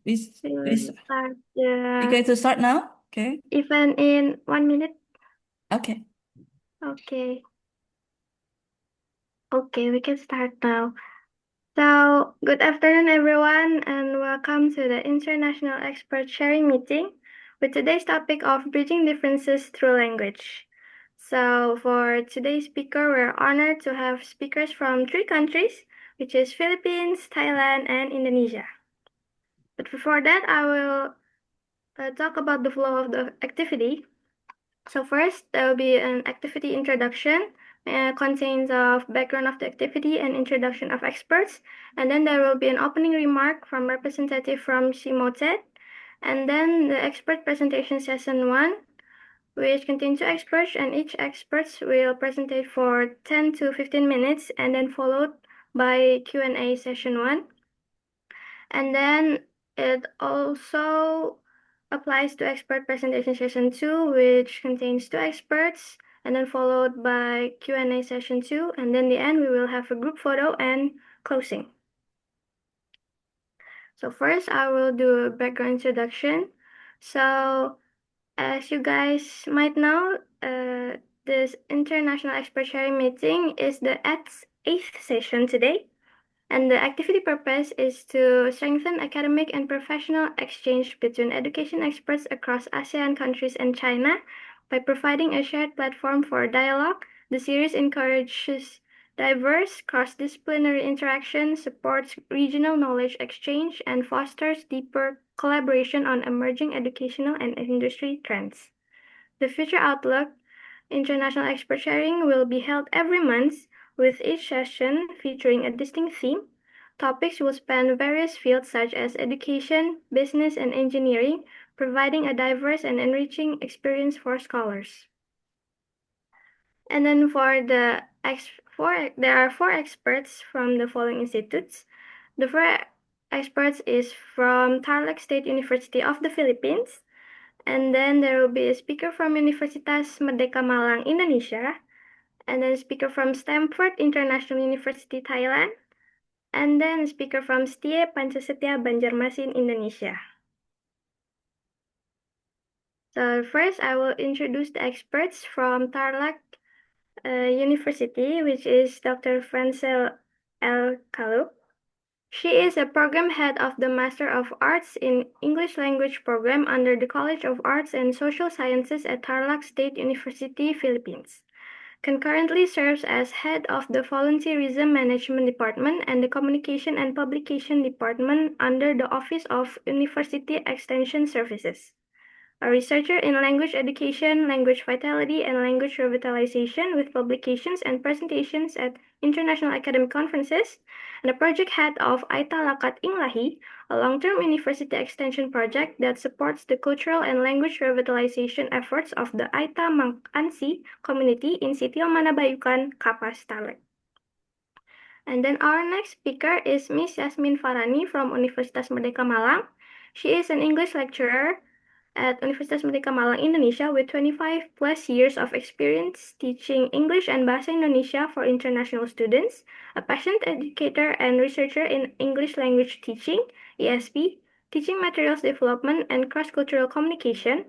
We We'll start the going to start now? Okay. event in 1 minute. Okay. Okay. Okay, we can start now. So, good afternoon, everyone, and welcome to the International Expert Sharing Meeting with today's topic of bridging differences through language. So, for today's speaker, we're honored to have speakers from 3 countries, which is Philippines, Thailand, and Indonesia. But before that, I will talk about the flow of the activity. So first, there will be an activity introduction, contains of background of the activity and introduction of experts. And then there will be an opening remark from representative from CIMOTED. And then the expert presentation session 1, which contains 2 experts, and each experts will presentate for 10 to 15 minutes, and then followed by Q&A session 1. And then it also applies to expert presentation session 2, which contains 2 experts, and then followed by Q&A session 2, and then the end we will have a group photo and closing. So first I will do a background introduction. So as you guys might know, this International Expert Sharing Meeting is the 8th session today. And the activity purpose is to strengthen academic and professional exchange between education experts across ASEAN countries and China. By providing a shared platform for dialogue, the series encourages diverse cross-disciplinary interaction, supports regional knowledge exchange, and fosters deeper collaboration on emerging educational and industry trends. The future outlook International Expert Sharing will be held every month, with each session featuring a distinct theme. Topics will span various fields such as education, business, and engineering, providing a diverse and enriching experience for scholars. And then there are 4 experts from the following institutes. The 4 experts is from Tarlac State University of the Philippines. And then there will be a speaker from Universitas Merdeka Malang, Indonesia, and then a speaker from Stanford International University, Thailand, and then a speaker from Setia Pancasila Banjarmasin, Indonesia. So first, I will introduce the experts from Tarlac University, which is Dr. Francel L. Kalu. She is a program head of the Master of Arts in English Language program under the College of Arts and Social Sciences at Tarlac State University, Philippines. Concurrently serves as head of the Volunteerism Management Department and the Communication and Publication Department under the Office of University Extension Services. A researcher in language education, language vitality, and language revitalization with publications and presentations at international academic conferences, and a project head of Aita Lakat Inglahi, a long-term university extension project that supports the cultural and language revitalization efforts of the Aita Mangkansi community in Sitil Manabayukan, Kapas, Tarlac. And then our next speaker is Miss Yasmin Farani from Universitas Merdeka Malang. She is an English lecturer at Universitas Merdeka Malang, Indonesia, with 25 plus years of experience teaching English and Bahasa Indonesia for international students, a passionate educator and researcher in English language teaching, ESP, teaching materials development and cross-cultural communication,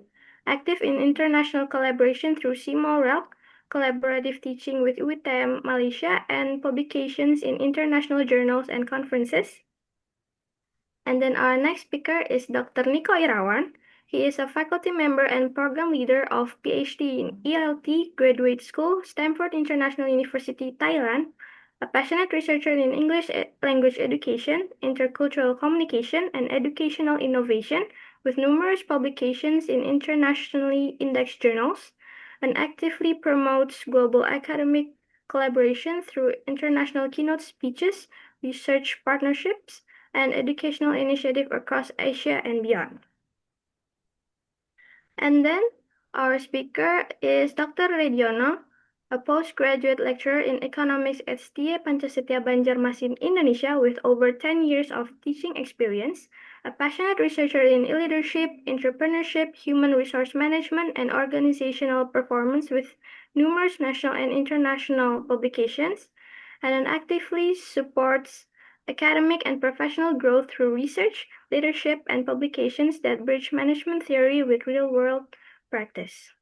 active in international collaboration through CIMO-RELC, collaborative teaching with UITM Malaysia, and publications in international journals and conferences. And then our next speaker is Dr. Nico Irawan. He is a faculty member and program leader of PhD in ELT Graduate School, Stanford International University, Thailand, a passionate researcher in English language education, intercultural communication, and educational innovation, with numerous publications in internationally indexed journals, and actively promotes global academic collaboration through international keynote speeches, research partnerships, and educational initiative across Asia and beyond. And then our speaker is Dr. Rediono, a postgraduate lecturer in economics at Setia Pancasila Banjarmasin, Indonesia, with over 10 years of teaching experience, a passionate researcher in leadership, entrepreneurship, human resource management, and organizational performance with numerous national and international publications, and actively supports academic and professional growth through research, leadership, and publications that bridge management theory with real-world practice.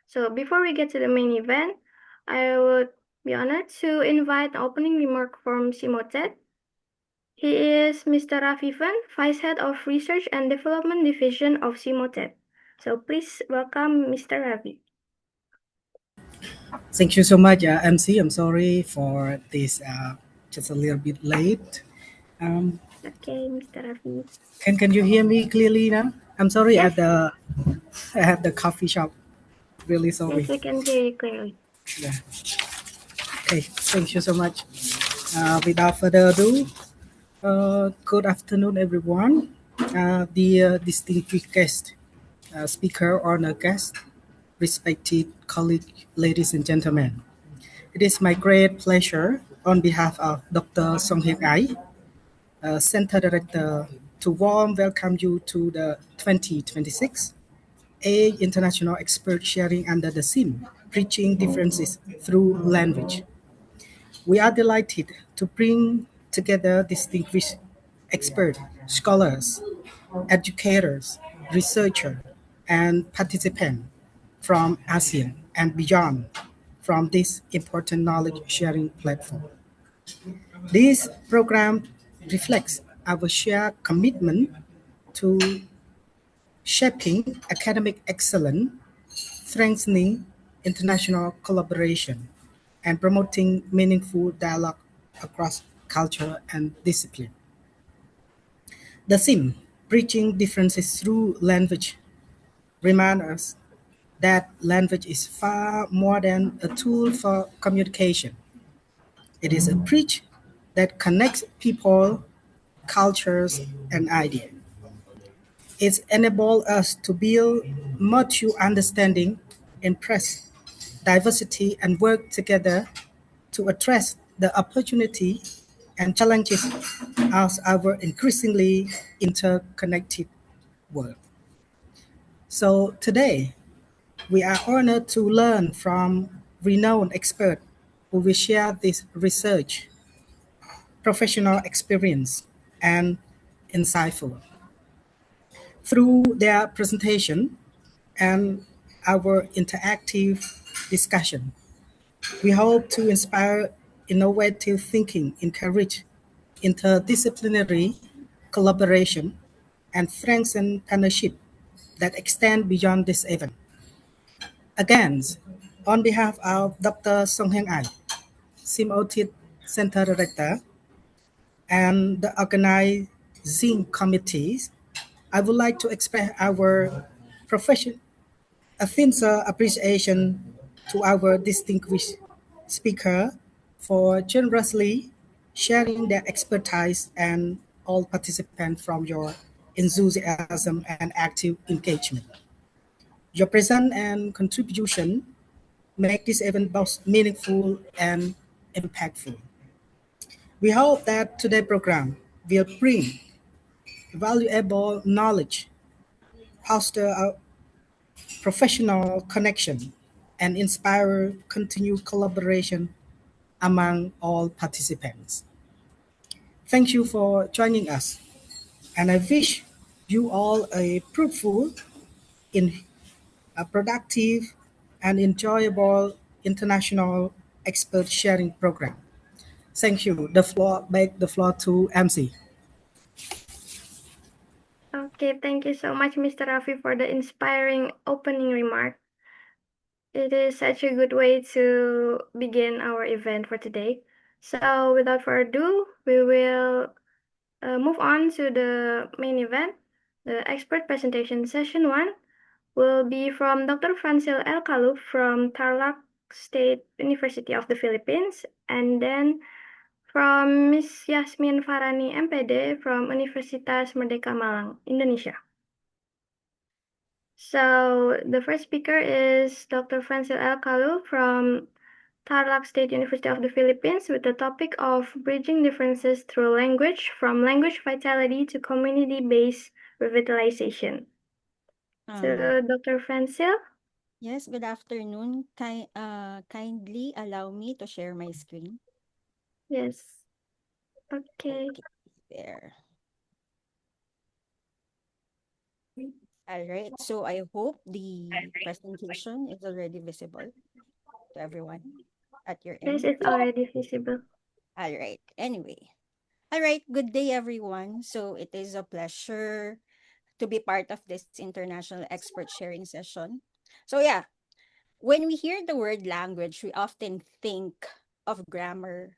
So before we get to the main event, I would be honored to invite an opening remark from Simotet. He is Mr. Rafifan, Vice Head of Research and Development Division of Simotet. So please welcome Mr. Ravi. Thank you so much, MC. I'm sorry for this, just a little bit late. Okay, Mr. Ravi. Can you hear me clearly now? I'm sorry Yes. at the coffee shop. Really sorry. Yes, we can hear you clearly. Yeah. Okay. Thank you so much. Without further ado, good afternoon, everyone. Dear distinguished guest, speaker, honor guest, respected colleague, ladies and gentlemen. It is my great pleasure on behalf of Dr. Song Hyek Ai, Center Director, to warm welcome you to the 2026 A International Expert Sharing under the theme, Bridging Differences Through Language. We are delighted to bring together distinguished experts, scholars, educators, researchers, and participants from ASEAN and beyond from this important knowledge sharing platform. This program reflects our shared commitment to shaping academic excellence, strengthening international collaboration, and promoting meaningful dialogue across culture and discipline. The theme, Bridging Differences Through Language, reminds us that language is far more than a tool for communication. It is a bridge that connects people, cultures, and ideas. It enables us to build mutual understanding, embrace diversity, and work together to address the opportunity and challenges of our increasingly interconnected world. So today, we are honored to learn from renowned experts who will share this research, professional experience, and insightful. Through their presentation and our interactive discussion, we hope to inspire innovative thinking, encourage interdisciplinary collaboration, and strengthen partnership that extend beyond this event. Again, on behalf of Dr. Song Hyek Ai, Simotet Center Director, and the organizing committees, I would like to express our profession, a sincere appreciation to our distinguished speaker for generously sharing their expertise and all participants from your enthusiasm and active engagement. Your presence and contribution make this event both meaningful and impactful. We hope that today's program will bring valuable knowledge, foster a professional connection, and inspire continued collaboration among all participants. Thank you for joining us, and I wish you all a fruitful, in a productive, and enjoyable international expert sharing program. Thank you. Back the floor to MC. Okay, thank you so much, Mr. Rafi, for the inspiring opening remark. It is such a good way to begin our event for today. So without further ado, we will move on to the main event. The expert presentation session 1 will be from Dr. Francil L. Kalup from Tarlac State University of the Philippines, and then from Ms. Yasmin Farani, MPD from Universitas Merdeka Malang, Indonesia. So the first speaker is Dr. Francil L. Kalup from Tarlac State University of the Philippines with the topic of bridging differences through language, from language vitality to community-based revitalization. So Dr. Francil? Yes, good afternoon. Kindly allow me to share my screen. Yes. Okay. Okay, there. All right. So I hope the presentation is already visible to everyone at your Yes, end. it's already visible. All right. Anyway. All right. Good day, everyone. So it is a pleasure to be part of this international expert sharing session. So yeah, when we hear the word language, we often think of grammar,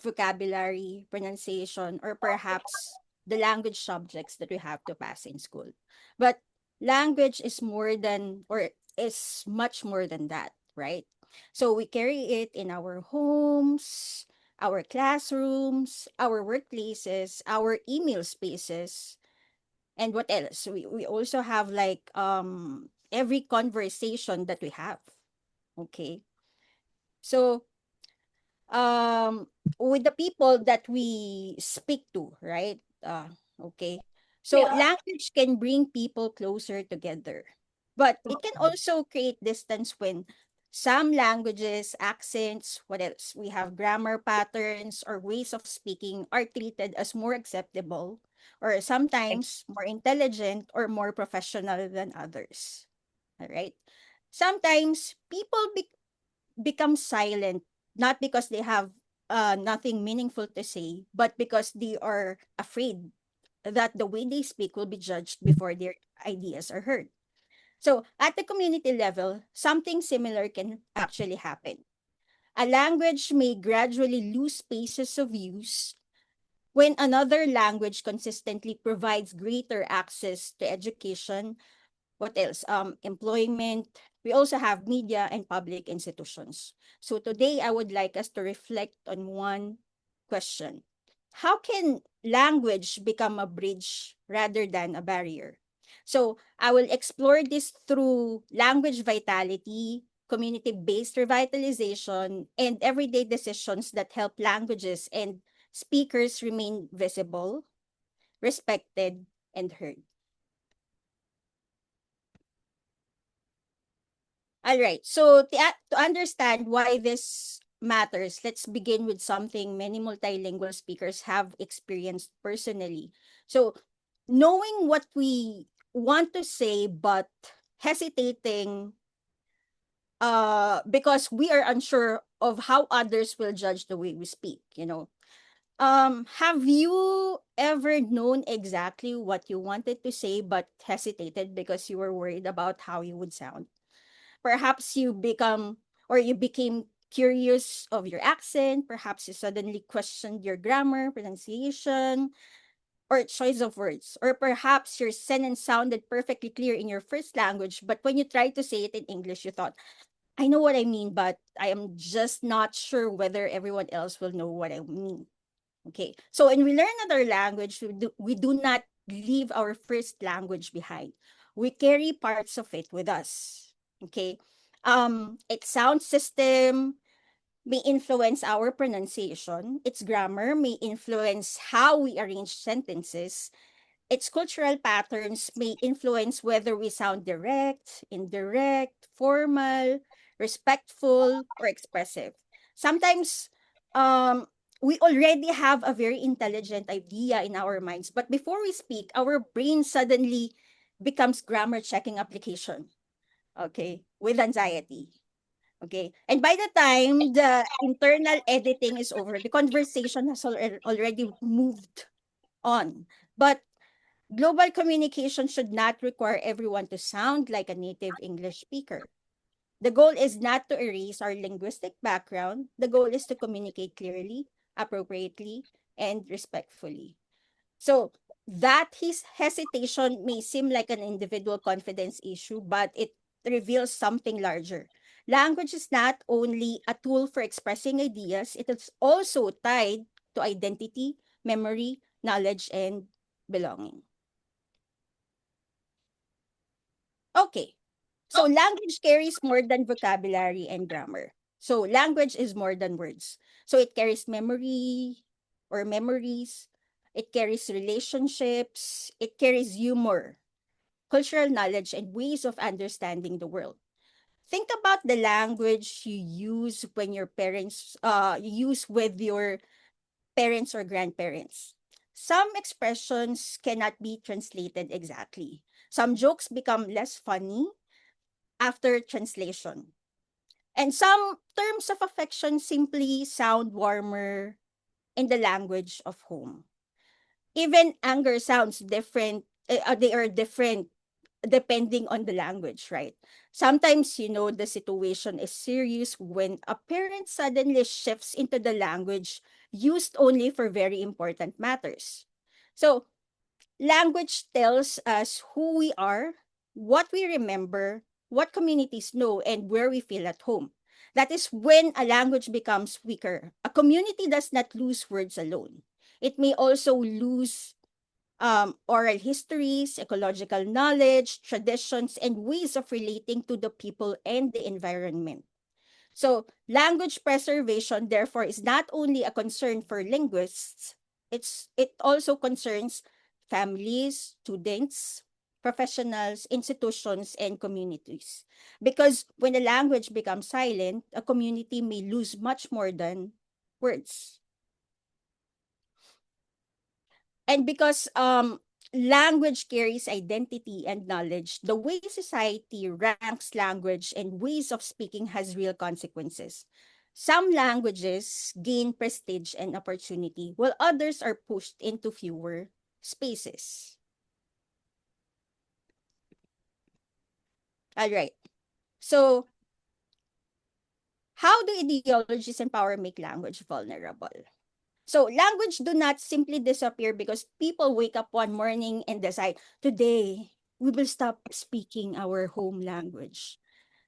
vocabulary, pronunciation, or perhaps the language subjects that we have to pass in school. But language is more than, or is much more than that, right? So we carry it in our homes, our classrooms, our workplaces, our email spaces, and what else? We also have like every conversation that we have. Okay. So um with the people that we speak to, right? Okay. So Yeah. language can bring people closer together, but it can also create distance when some languages, accents, what else? We have grammar patterns or ways of speaking are treated as more acceptable or sometimes more intelligent or more professional than others. All right. Sometimes people become silent not because they have nothing meaningful to say, but because they are afraid that the way they speak will be judged before their ideas are heard. So, at the community level, something similar can actually happen. A language may gradually lose spaces of use when another language consistently provides greater access to education. What else? Employment. We also have media and public institutions. So today I would like us to reflect on one question. How can language become a bridge rather than a barrier? So I will explore this through language vitality, community-based revitalization, and everyday decisions that help languages and speakers remain visible, respected, and heard. All right. So to understand why this matters, let's begin with something many multilingual speakers have experienced personally. So knowing what we want to say but hesitating because we are unsure of how others will judge the way we speak, you know. Have you ever known exactly what you wanted to say but hesitated because you were worried about how you would sound? Perhaps you became curious of your accent. Perhaps you suddenly questioned your grammar, pronunciation, or choice of words. Or perhaps your sentence sounded perfectly clear in your first language, but when you tried to say it in English, you thought, I know what I mean, but I am just not sure whether everyone else will know what I mean. Okay. So when we learn another language, we do not leave our first language behind. We carry parts of it with us. Okay. Its sound system may influence our pronunciation. Its grammar may influence how we arrange sentences. Its cultural patterns may influence whether we sound direct, indirect, formal, respectful, or expressive. Sometimes um, we already have a very intelligent idea in our minds, but before we speak, our brain suddenly becomes grammar checking application, okay, with anxiety. Okay. And by the time the internal editing is over, the conversation has already moved on. But global communication should not require everyone to sound like a native English speaker. The goal is not to erase our linguistic background. The goal is to communicate clearly, appropriately, and respectfully. So that his hesitation may seem like an individual confidence issue, but it reveals something larger. Language is not only a tool for expressing ideas, it is also tied to identity, memory, knowledge, and belonging. Okay. So language carries more than vocabulary and grammar. So language is more than words. So it carries memory or memories. It carries relationships. It carries humor, cultural knowledge, and ways of understanding the world. Think about the language you use when your parents you use with your parents or grandparents. Some expressions cannot be translated exactly. Some jokes become less funny after translation. And some terms of affection simply sound warmer in the language of home. Even anger sounds different. They are different depending on the language, right? Sometimes, the situation is serious when a parent suddenly shifts into the language used only for very important matters. So, language tells us who we are, what we remember, what communities know, and where we feel at home. That is when a language becomes weaker. A community does not lose words alone. It may also lose oral histories, ecological knowledge, traditions, and ways of relating to the people and the environment. So, language preservation, therefore, is not only a concern for linguists, it also concerns families, students, professionals, institutions, and communities. Because when a language becomes silent, a community may lose much more than words. And because language carries identity and knowledge, the way society ranks language and ways of speaking has real consequences. Some languages gain prestige and opportunity, while others are pushed into fewer spaces. All right. So, how do ideologies and power make language vulnerable? So language do not simply disappear because people wake up one morning and decide, today we will stop speaking our home language.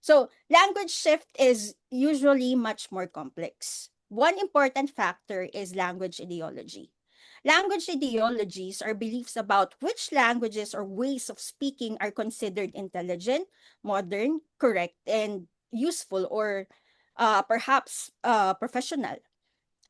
So language shift is usually much more complex. One important factor is language ideology. Language ideologies are beliefs about which languages or ways of speaking are considered intelligent, modern, correct, and useful, or perhaps professional.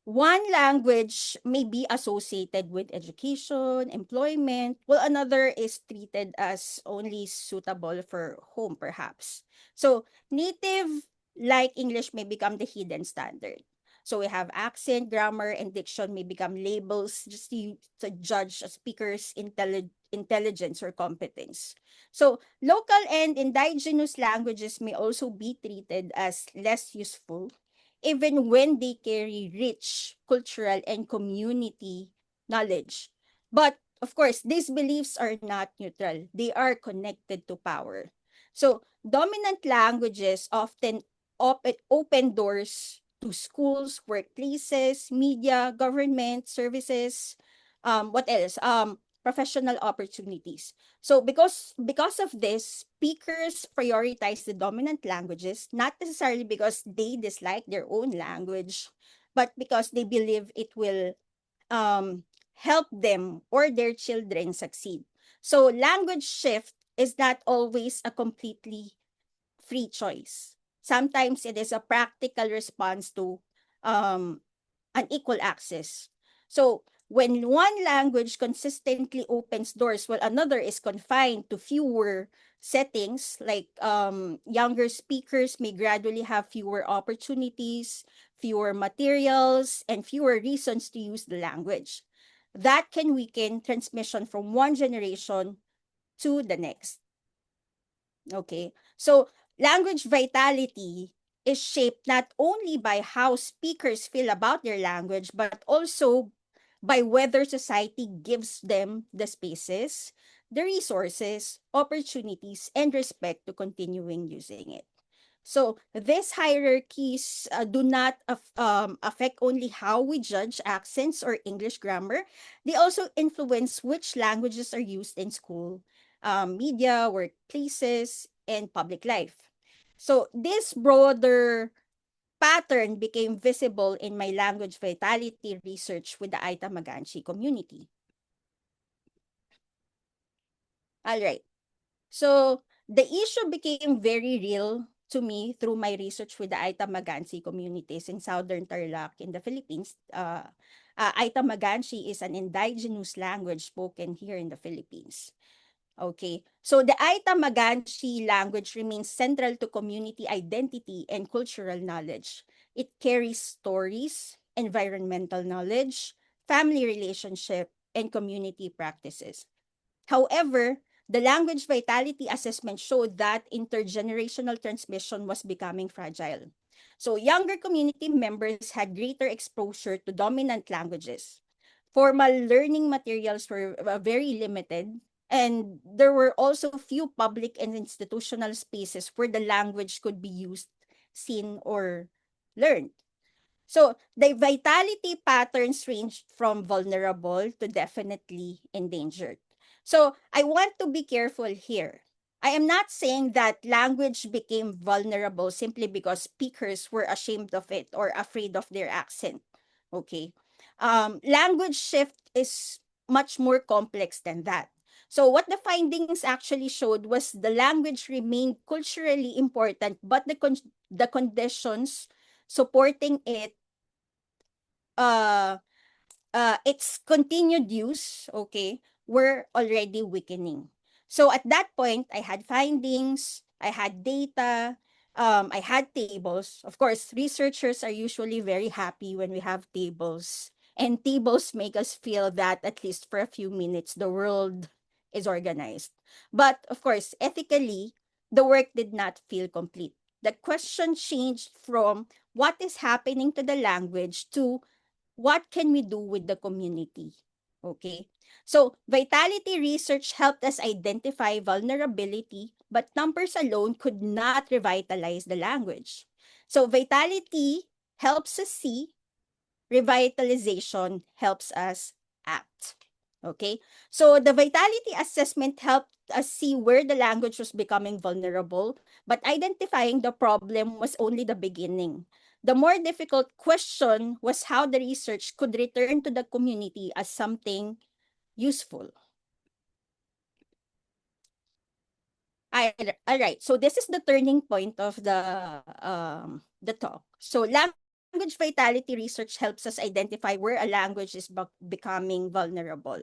One language may be associated with education, employment, while another is treated as only suitable for home, perhaps. So, native like English may become the hidden standard. So, we have accent, grammar, and diction may become labels just to judge a speaker's intelligence or competence. So, local and indigenous languages may also be treated as less useful even when they carry rich cultural and community knowledge. But of course, these beliefs are not neutral. They are connected to power. So, dominant languages often open doors to schools, workplaces, media, government services, what else? Professional opportunities. So because of this, speakers prioritize the dominant languages, not necessarily because they dislike their own language, but because they believe it will help them or their children succeed. So language shift is not always a completely free choice. Sometimes it is a practical response to um, unequal access. So when one language consistently opens doors while another is confined to fewer settings, like younger speakers may gradually have fewer opportunities, fewer materials, and fewer reasons to use the language. That can weaken transmission from one generation to the next. Okay, so language vitality is shaped not only by how speakers feel about their language, but also by whether society gives them the spaces, the resources, opportunities, and respect to continuing using it. So these hierarchies do not affect only how we judge accents or English grammar. They also influence which languages are used in school, media, workplaces, and public life. So this broader pattern became visible in my language vitality research with the Aita Maganchi community. All right. So the issue became very real to me through my research with the Aita Magansi communities in Southern Tarlac in the Philippines. Aita Magansi is an indigenous language spoken here in the Philippines. Okay, so the Aita Magansi language remains central to community identity and cultural knowledge. It carries stories, environmental knowledge, family relationship, and community practices. However, the language vitality assessment showed that intergenerational transmission was becoming fragile. So younger community members had greater exposure to dominant languages. Formal learning materials were very limited, and there were also few public and institutional spaces where the language could be used, seen, or learned. So the vitality patterns ranged from vulnerable to definitely endangered. So I want to be careful here. I am not saying that language became vulnerable simply because speakers were ashamed of it or afraid of their accent. Okay. Language shift is much more complex than that. So what the findings actually showed was the language remained culturally important, but the conditions supporting it, its continued use, okay, were already weakening. So at that point, I had findings, I had data, I had tables. Of course, researchers are usually very happy when we have tables, and tables make us feel that at least for a few minutes, the world is organized. But of course, ethically, the work did not feel complete. The question changed from what is happening to the language to what can we do with the community? Okay. So vitality research helped us identify vulnerability, but numbers alone could not revitalize the language. So vitality helps us see, revitalization helps us act. Okay. So the vitality assessment helped us see where the language was becoming vulnerable, but identifying the problem was only the beginning. The more difficult question was how the research could return to the community as something useful. All right. So this is the turning point of the talk. So language vitality research helps us identify where a language is becoming vulnerable.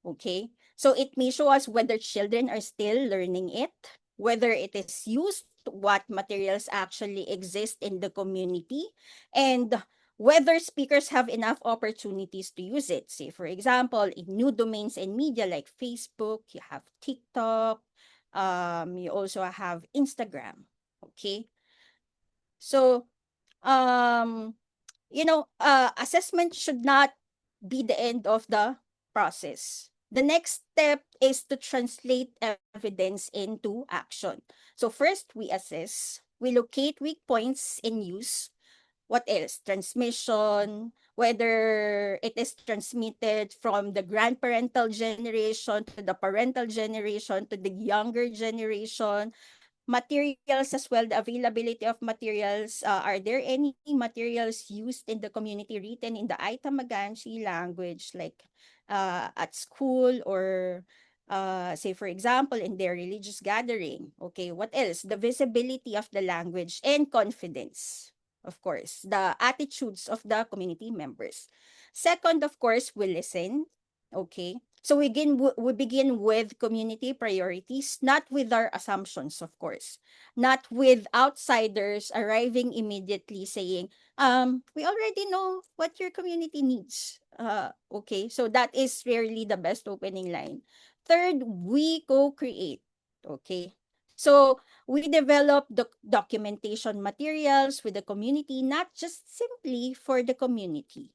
Okay. So it may show us whether children are still learning it, whether it is used, what materials actually exist in the community, and whether speakers have enough opportunities to use it. Say, for example, in new domains and media like Facebook, you have TikTok, you also have Instagram. Okay. So, assessment should not be the end of the process. The next step is to translate evidence into action. So first, we assess, we locate weak points in use. What else? Transmission, whether it is transmitted from the grandparental generation to the parental generation to the younger generation. Materials as well, the availability of materials. Are there any materials used in the community written in the Aita-Maganchi language, like at school or say, for example, in their religious gathering? Okay, what else? The visibility of the language and confidence, of course, the attitudes of the community members. Second, of course, we listen. Okay, so we begin with community priorities, not with our assumptions, of course, not with outsiders arriving immediately saying, we already know what your community needs. Okay, so that is rarely the best opening line. Third, we co-create. Okay, so we develop the documentation materials with the community, not just simply for the community.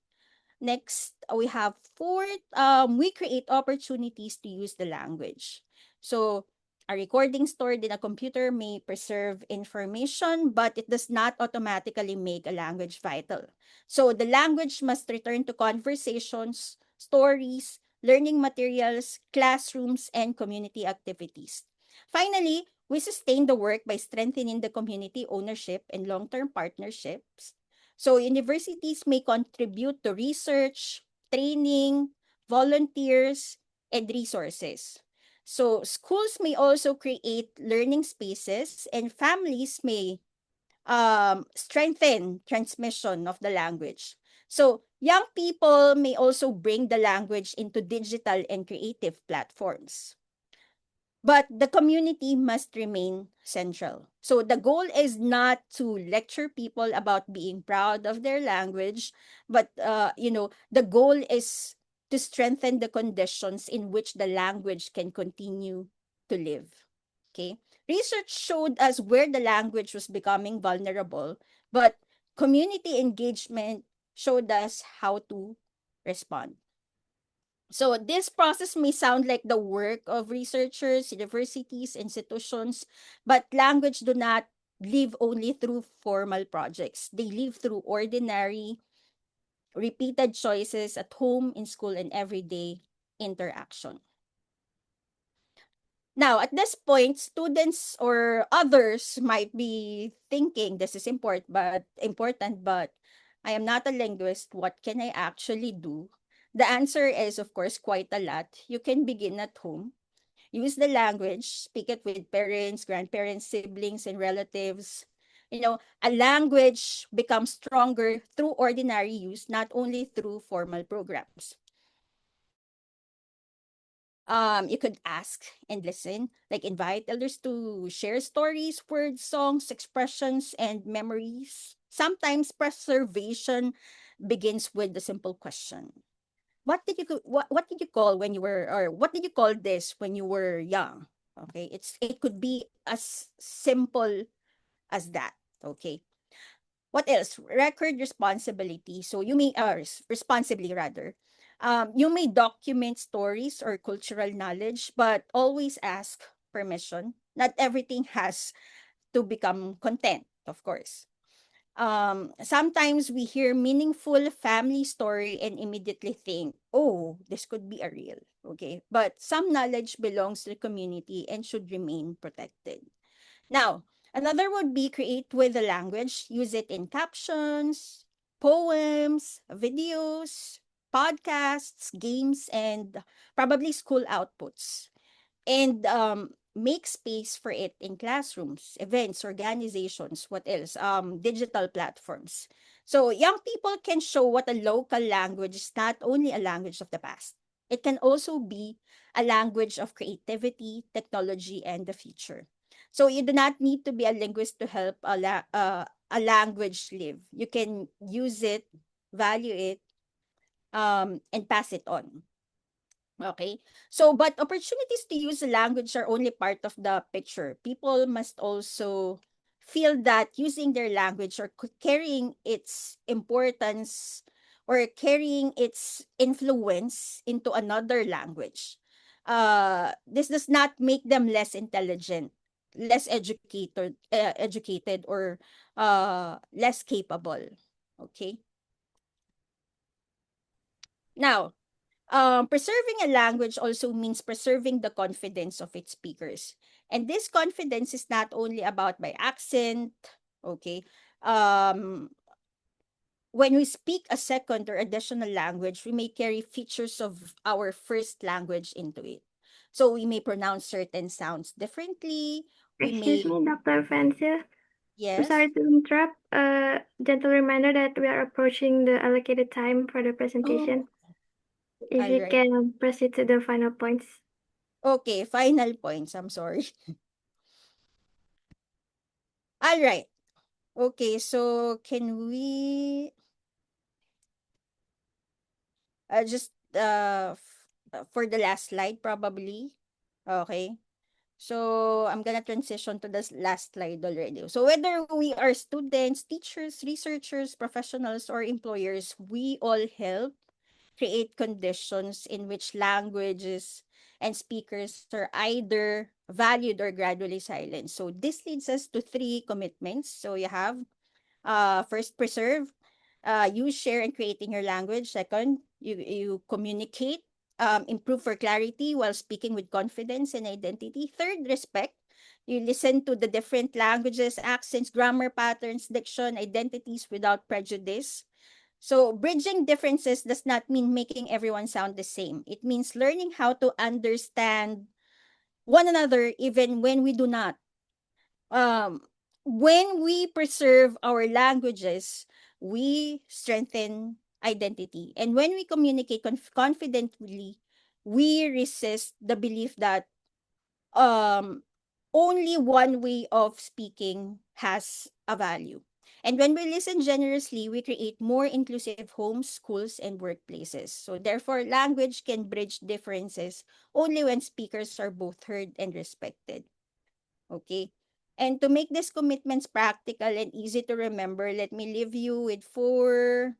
Next, we have fourth, we create opportunities to use the language. So a recording stored in a computer may preserve information, but it does not automatically make a language vital. So the language must return to conversations, stories, learning materials, classrooms, and community activities. Finally, we sustain the work by strengthening the community ownership and long-term partnerships. So universities may contribute to research, training, volunteers, and resources. So schools may also create learning spaces, and families may strengthen transmission of the language. So young people may also bring the language into digital and creative platforms. But the community must remain central. So the goal is not to lecture people about being proud of their language, but the goal is to strengthen the conditions in which the language can continue to live. Okay. Research showed us where the language was becoming vulnerable, but community engagement showed us how to respond. So this process may sound like the work of researchers, universities, institutions, but language do not live only through formal projects. They live through ordinary, repeated choices at home, in school, and everyday interaction. Now, at this point, students or others might be thinking this is important, but I am not a linguist. What can I actually do? The answer is, of course, quite a lot. You can begin at home. Use the language, speak it with parents, grandparents, siblings, and relatives. A language becomes stronger through ordinary use, not only through formal programs. You could ask and listen, like invite elders to share stories, words, songs, expressions, and memories. Sometimes preservation begins with the simple question. What did you call when you were, or what did you call this when you were young? Okay, it could be as simple as that. Okay. What else? Record responsibility. So you may, responsibly rather. You may document stories or cultural knowledge, but always ask permission. Not everything has to become content, of course. Sometimes we hear meaningful family story and immediately think, oh, this could be a real. Okay. But some knowledge belongs to the community and should remain protected. Now, another would be create with the language, use it in captions, poems, videos, podcasts, games, and probably school outputs. And make space for it in classrooms, events, organizations, what else? Digital platforms. So young people can show what a local language is not only a language of the past. It can also be a language of creativity, technology, and the future. So you do not need to be a linguist to help a language live. You can use it, value it, and pass it on. Okay. So, but opportunities to use the language are only part of the picture. People must also feel that using their language or carrying its importance or carrying its influence into another language. This does not make them less intelligent, less educated, or less capable. Okay. Now, preserving a language also means preserving the confidence of its speakers. And this confidence is not only about by accent, okay? When we speak a second or additional language, we may carry features of our first language into it. So we may pronounce certain sounds differently. We Excuse may, me, Dr. Francia. I'm yes. sorry to interrupt. Gentle reminder that we are approaching the allocated time for the presentation. If All you right. can proceed to the final points. Okay, final points. I'm sorry. All right. Okay, so can we just for the last slide probably? Okay. So I'm gonna transition to this last slide already. So whether we are students, teachers, researchers, professionals, or employers, we all help create conditions in which languages and speakers are either valued or gradually silenced. So this leads us to 3 commitments. So you have first, preserve. You share in creating your language. Second, you communicate, improve for clarity while speaking with confidence and identity. Third, respect. You listen to the different languages, accents, grammar patterns, diction, identities without prejudice. So bridging differences does not mean making everyone sound the same. It means learning how to understand one another even when we do not. Um, when we preserve our languages, we strengthen identity. And when we communicate confidently, we resist the belief that um only one way of speaking has a value. And when we listen generously, we create more inclusive homes, schools, and workplaces. So therefore, language can bridge differences only when speakers are both heard and respected. Okay. And to make these commitments practical and easy to remember, let me leave you with 4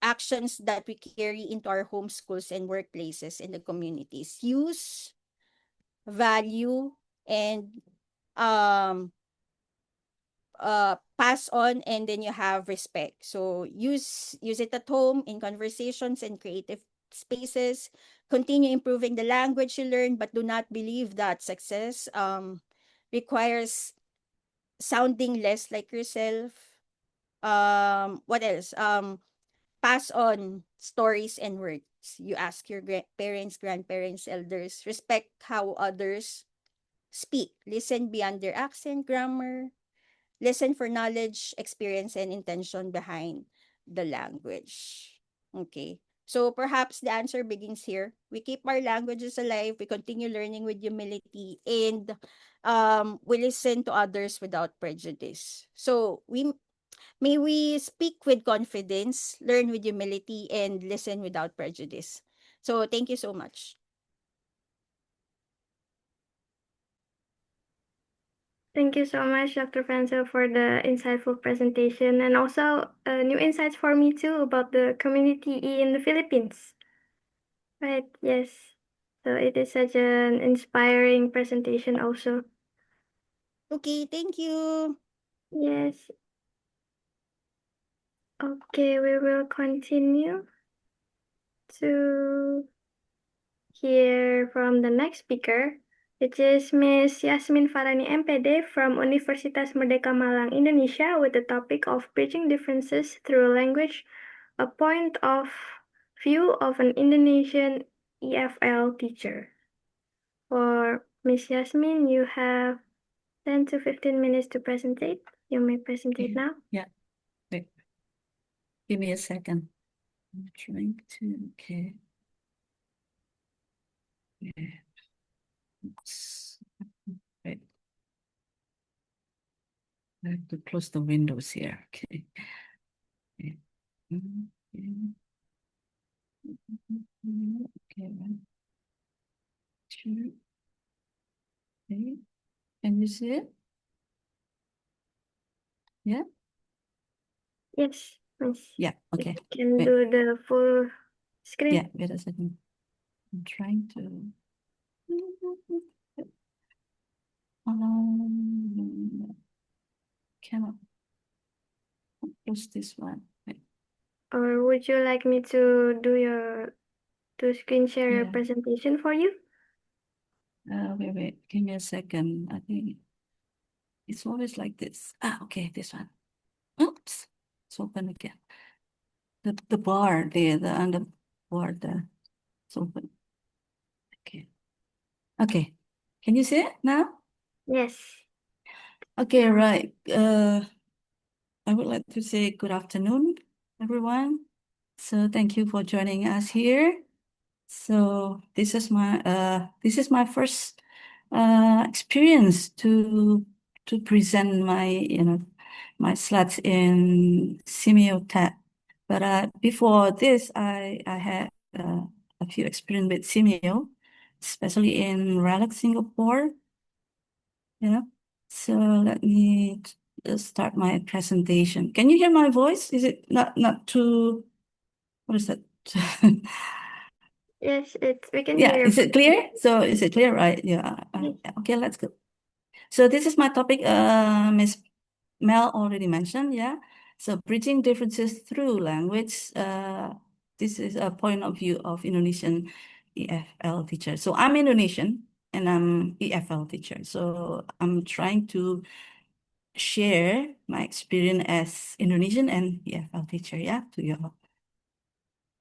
actions that we carry into our home, schools, and workplaces in the communities. Use, value, and um pass on, and then you have respect. So use it at home, in conversations and creative spaces. Continue improving the language you learn, but do not believe that success requires sounding less like yourself. What else? Pass on stories and words. You ask your parents, grandparents, elders. Respect how others speak. Listen beyond their accent, grammar. Listen for knowledge, experience, and intention behind the language. Okay. So perhaps the answer begins here. We keep our languages alive. We continue learning with humility, and we listen to others without prejudice. So may we speak with confidence, learn with humility, and listen without prejudice. So thank you so much. Thank you so much, Dr. Frenzel, for the insightful presentation and also new insights for me too about the community in the Philippines. Right, yes. So it is such an inspiring presentation also. Okay, thank you. Yes. Okay, we will continue to hear from the next speaker, which is Miss Yasmin Farani MPD from Universitas Merdeka Malang, Indonesia, with the topic of bridging differences through language, a point of view of an Indonesian EFL teacher. For Miss Yasmin, you have 10 to 15 minutes to presentate. You may presentate now. Yeah. Wait. Give me a second. I'm trying to, okay. Yeah. Oops. Wait. I have to close the windows here. Okay. Okay. Okay. 1, 2. Okay. Can you see it? Yeah. Yes, Miss. Yeah. If Okay. you can Wait. do the full screen. Yeah. Wait a second. I'm trying to. Cannot close this one. Wait. Or would you like me to do to screen share your Yeah. presentation for you? Wait. Give me a second. I think it's always like this. Okay, this one. Oops. It's open again. The bar there, the under bar there. It's open. Okay. Okay. Can you see it now? Yes. Okay, right. I would like to say good afternoon, everyone. So thank you for joining us here. So this is my first experience to present my my slides in Simeo. But before this, I had a few experience with Simeo, especially in RELX Singapore. Yeah. So let me start my presentation. Can you hear my voice? Is it not too? What is that? Yes, we can Yeah, hear. is it clear? So is it clear, right? Yeah. Yes. Okay, let's go. So this is my topic, Miss Mel already mentioned, yeah. So bridging differences through language. This is a point of view of Indonesian EFL teacher. So I'm Indonesian and I'm EFL teacher. So I'm trying to share my experience as Indonesian and EFL teacher, yeah, to you all.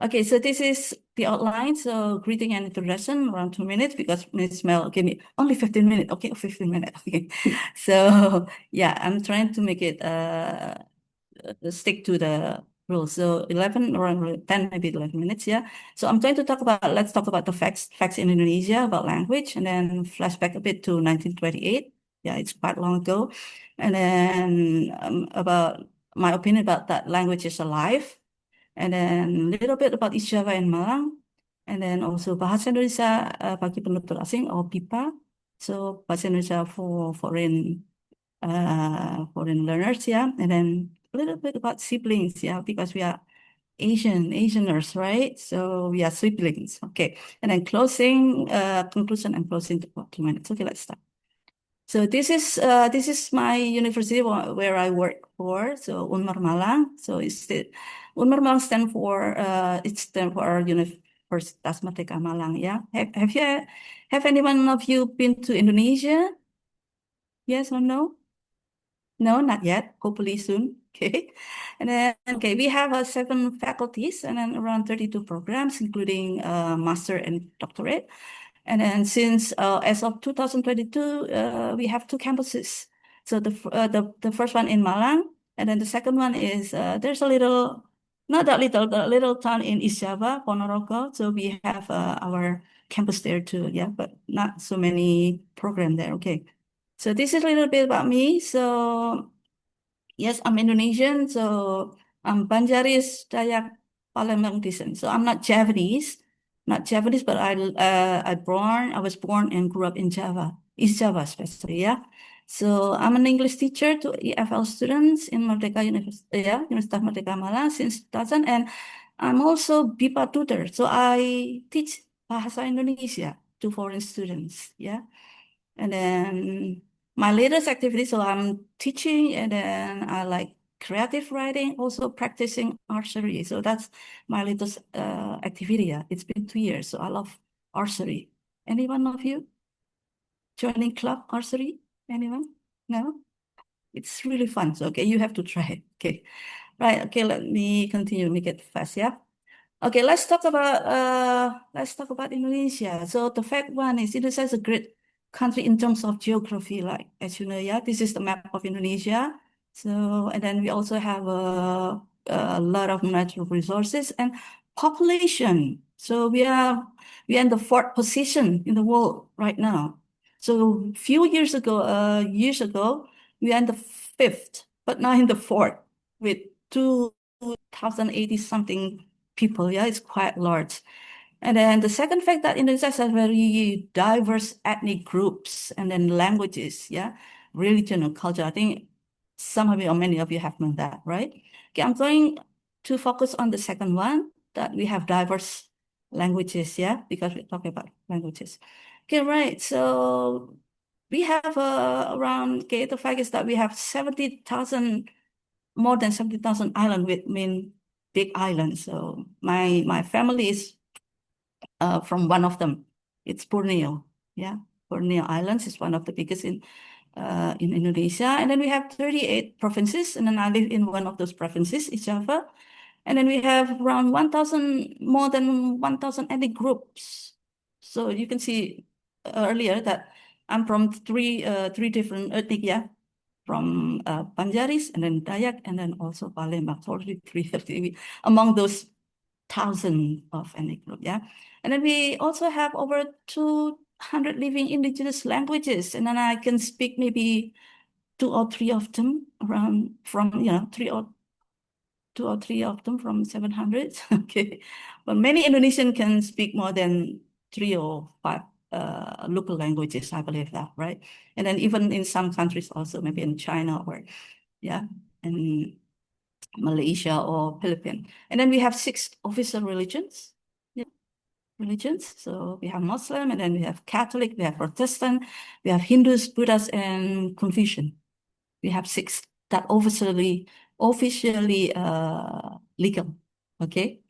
Okay, so this is the outline. So greeting and introduction, around 2 minutes, because Ms. Mel gave me only 15 minutes. Okay, 15 minutes. Okay. So yeah, I'm trying to make it stick to the rule. So 11 or 10, maybe 11 minutes, yeah. So I'm going to let's talk about the facts in Indonesia about language, and then flashback a bit to 1928. Yeah, it's quite long ago. And then about my opinion about that language is alive. And then a little bit about East Java and Malang. And then also Bahasa Indonesia bagi penutur asing or BIPA. So Bahasa Indonesia for foreign learners, yeah. And then a little bit about siblings, yeah, because we are Asianers, right? So we are siblings. Okay. And then conclusion and closing document. Okay, let's start. So this is my university where I work for. So Unmar Malang. So Unmar Malang stands for Universitas Merdeka Malang. Yeah. Have anyone of you been to Indonesia? Yes or no? No, not yet. Hopefully soon. Okay. And then, okay, we have 7 faculties and then around 32 programs, including master and doctorate. And then since as of 2022, we have 2 campuses. So the first one in Malang, and then the second one is there's a little, not that little, the little town in East Java, Ponorogo. So we have our campus there too. Yeah, but not so many programs there. Okay. So this is a little bit about me. So yes, I'm Indonesian. So I'm Banjaris, Dayak, Palembang descent. So I'm not Javanese, but I was born and grew up in Java, East Java especially. Yeah. So I'm an English teacher to EFL students in Merdeka University, yeah, Universitas Merdeka Malang since 2000, and I'm also BIPA tutor. So I teach Bahasa Indonesia to foreign students. Yeah. And then my latest activity, so I'm teaching, and then I like creative writing, also practicing archery. So that's my latest activity. Yeah. It's been 2 years, so I love archery. Anyone of you joining club archery? Anyone? No? It's really fun. So okay, you have to try it. Okay. Right. Okay, let me continue, make it fast, yeah. Okay, let's talk about Indonesia. So the fact one is Indonesia is a great country in terms of geography, like as you know, yeah, this is the map of Indonesia. So and then we also have a lot of natural resources and population. So we are in the 4th position in the world right now. So few years ago, we are in the 5th, but now in the 4th with 2,080 something people. Yeah, it's quite large. And then the second fact that Indonesia has very diverse ethnic groups and then languages, yeah, religion and culture. I think some of you or many of you have known that, right? Okay, I'm going to focus on the second one, that we have diverse languages, yeah, because we're talking about languages. Okay, right. So we have around, okay, the fact is that we have 70,000, more than 70,000 islands with big islands. So my family is from one of them. It's Borneo. Yeah, Borneo Islands is one of the biggest in Indonesia. And then we have 38 provinces, and then I live in one of those provinces, East Java. And then we have around more than 1,000 ethnic groups. So you can see earlier that I'm from three different ethnic, yeah, from Banjaris and then Dayak and then also Palembang, already 350 among those 1,000 of ethnic group, yeah. And then we also have over 200 living indigenous languages, and then I can speak maybe 2 or 3 of them around from 2 or 3 of them from 700. Okay, but many Indonesian can speak more than 3 or 5 local languages, I believe that, right? And then even in some countries also, maybe in China or in Malaysia or Philippines. And then we have 6 official religions. Yeah, religions. So we have Muslim, and then we have Catholic, we have Protestant, we have Hindus, Buddhists, and Confucian. We have 6 that officially legal. Okay.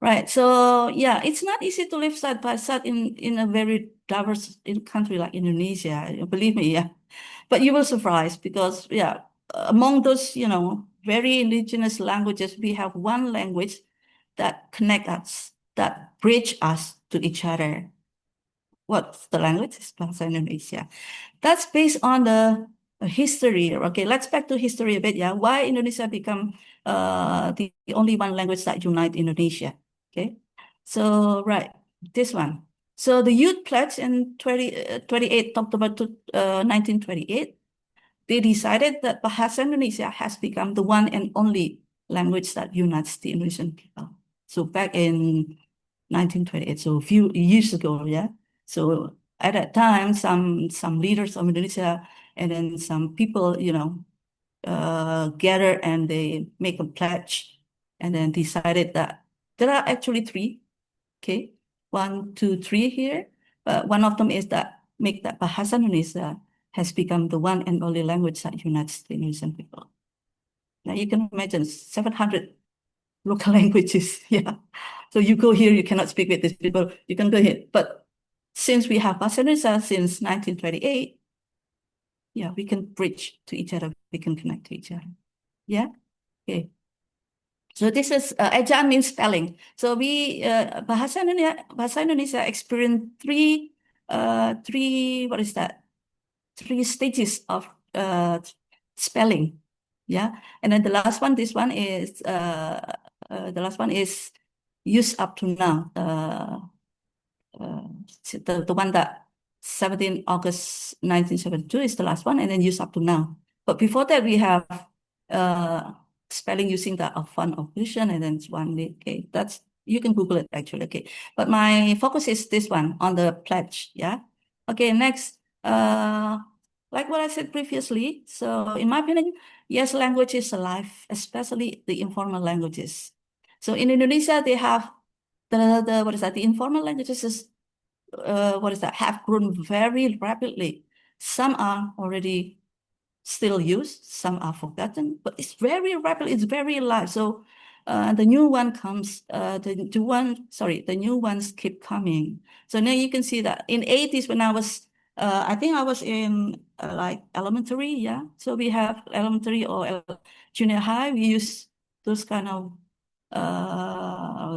Right. So yeah, it's not easy to live side by side in a very diverse country like Indonesia. Believe me, yeah. But you will surprise because yeah, among those very indigenous languages, we have one language that connect us, that bridge us to each other. What's the language? It's Bahasa Indonesia. That's based on the history. Okay, let's back to history a bit. Yeah, why Indonesia become the only one language that unite Indonesia? Okay, so right, this one. So the Youth Pledge in 28 October 1928, they decided that Bahasa Indonesia has become the one and only language that unites the Indonesian people. So back in 1928, so a few years ago, yeah. So at that time, some leaders of Indonesia and then some people, gather and they make a pledge and then decided that there are actually three, okay, 1, 2, 3 here, but one of them is that make that Bahasa Indonesia has become the one and only language that unites the Indonesian people. Now you can imagine 700 local languages, yeah. So you go here, you cannot speak with these people, you can go here. But since we have Bahasa Indonesia since 1928, yeah, we can bridge to each other, we can connect to each other. Yeah, okay. So this is Ejaan means spelling. So we Bahasa Indonesia experienced three what is that? 3 stages of spelling. Yeah, and then the last one, this one is the last one is used up to now. The one that 17 August 1972 is the last one, and then used up to now. But before that, we have spelling using the font of vision, and then it's one. Okay, that's you can Google it actually. Okay, but my focus is this one on the pledge. Yeah. Okay, next. Like what I said previously. So in my opinion, yes, language is alive, especially the informal languages. So in Indonesia, they have the what is that? The informal languages is have grown very rapidly. Some are already still used, some are forgotten, but it's very rapid, it's very alive. So the new one comes, the new ones keep coming. So now you can see that in 80s when I was, I think I was in like elementary, yeah. So we have elementary or junior high, we use those kind of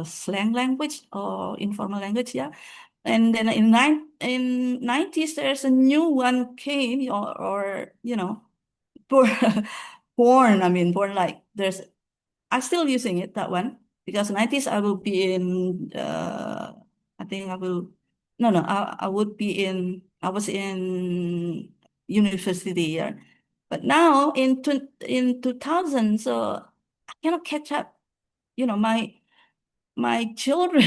slang language or informal language, yeah. And then in 90s, there's a new one came or born, born like there's, I'm still using it, that one, because 90s I will be in, I think I will, no, I would be in, I was in university year. But now in 2000, so I cannot catch up, my children,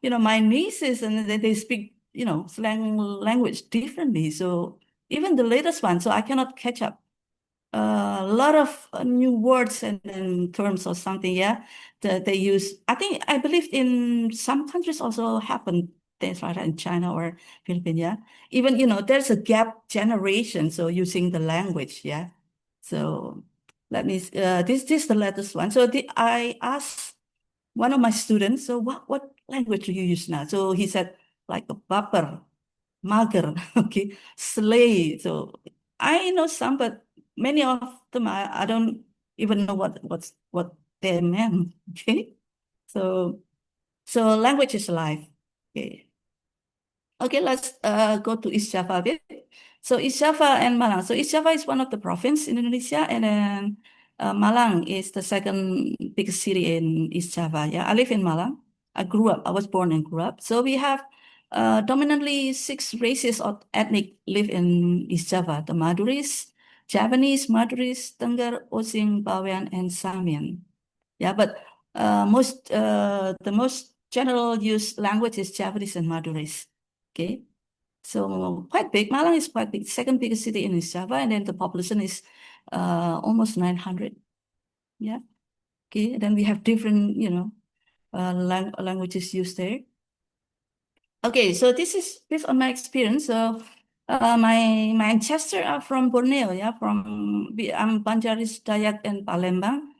my nieces, and they speak, slang language differently. So even the latest one, so I cannot catch up. A lot of new words and terms or something, yeah, that they use. I believe in some countries also happen things like that in China or Philippines, yeah. Even, there's a gap generation, so using the language, yeah. So let me, this is the latest one. So I asked one of my students, so what language do you use now? So he said like a baper, mager, okay, slay. So I know some, but many of them I don't even know what they meant. Okay, so language is life. Okay, okay, let's go to East Java a bit. So East Java and Malang. So East Java is one of the province in Indonesia, and then Malang is the second biggest city in East Java. Yeah, I live in Malang. I was born and grew up. So we have dominantly 6 races of ethnic live in East Java: the Maduris, Javanese, Maduris, Tengger, Osing, Bawean, and Samian. Yeah, but the most general used language is Javanese and Maduris. Okay, so quite big. Malang is quite big, second biggest city in East Java, and then the population is almost 900. Yeah. Okay, and then we have different, languages used there. Okay, so this is based on my experience. So my ancestors are from Borneo, yeah, I'm Banjaris, Dayak, and Palembang,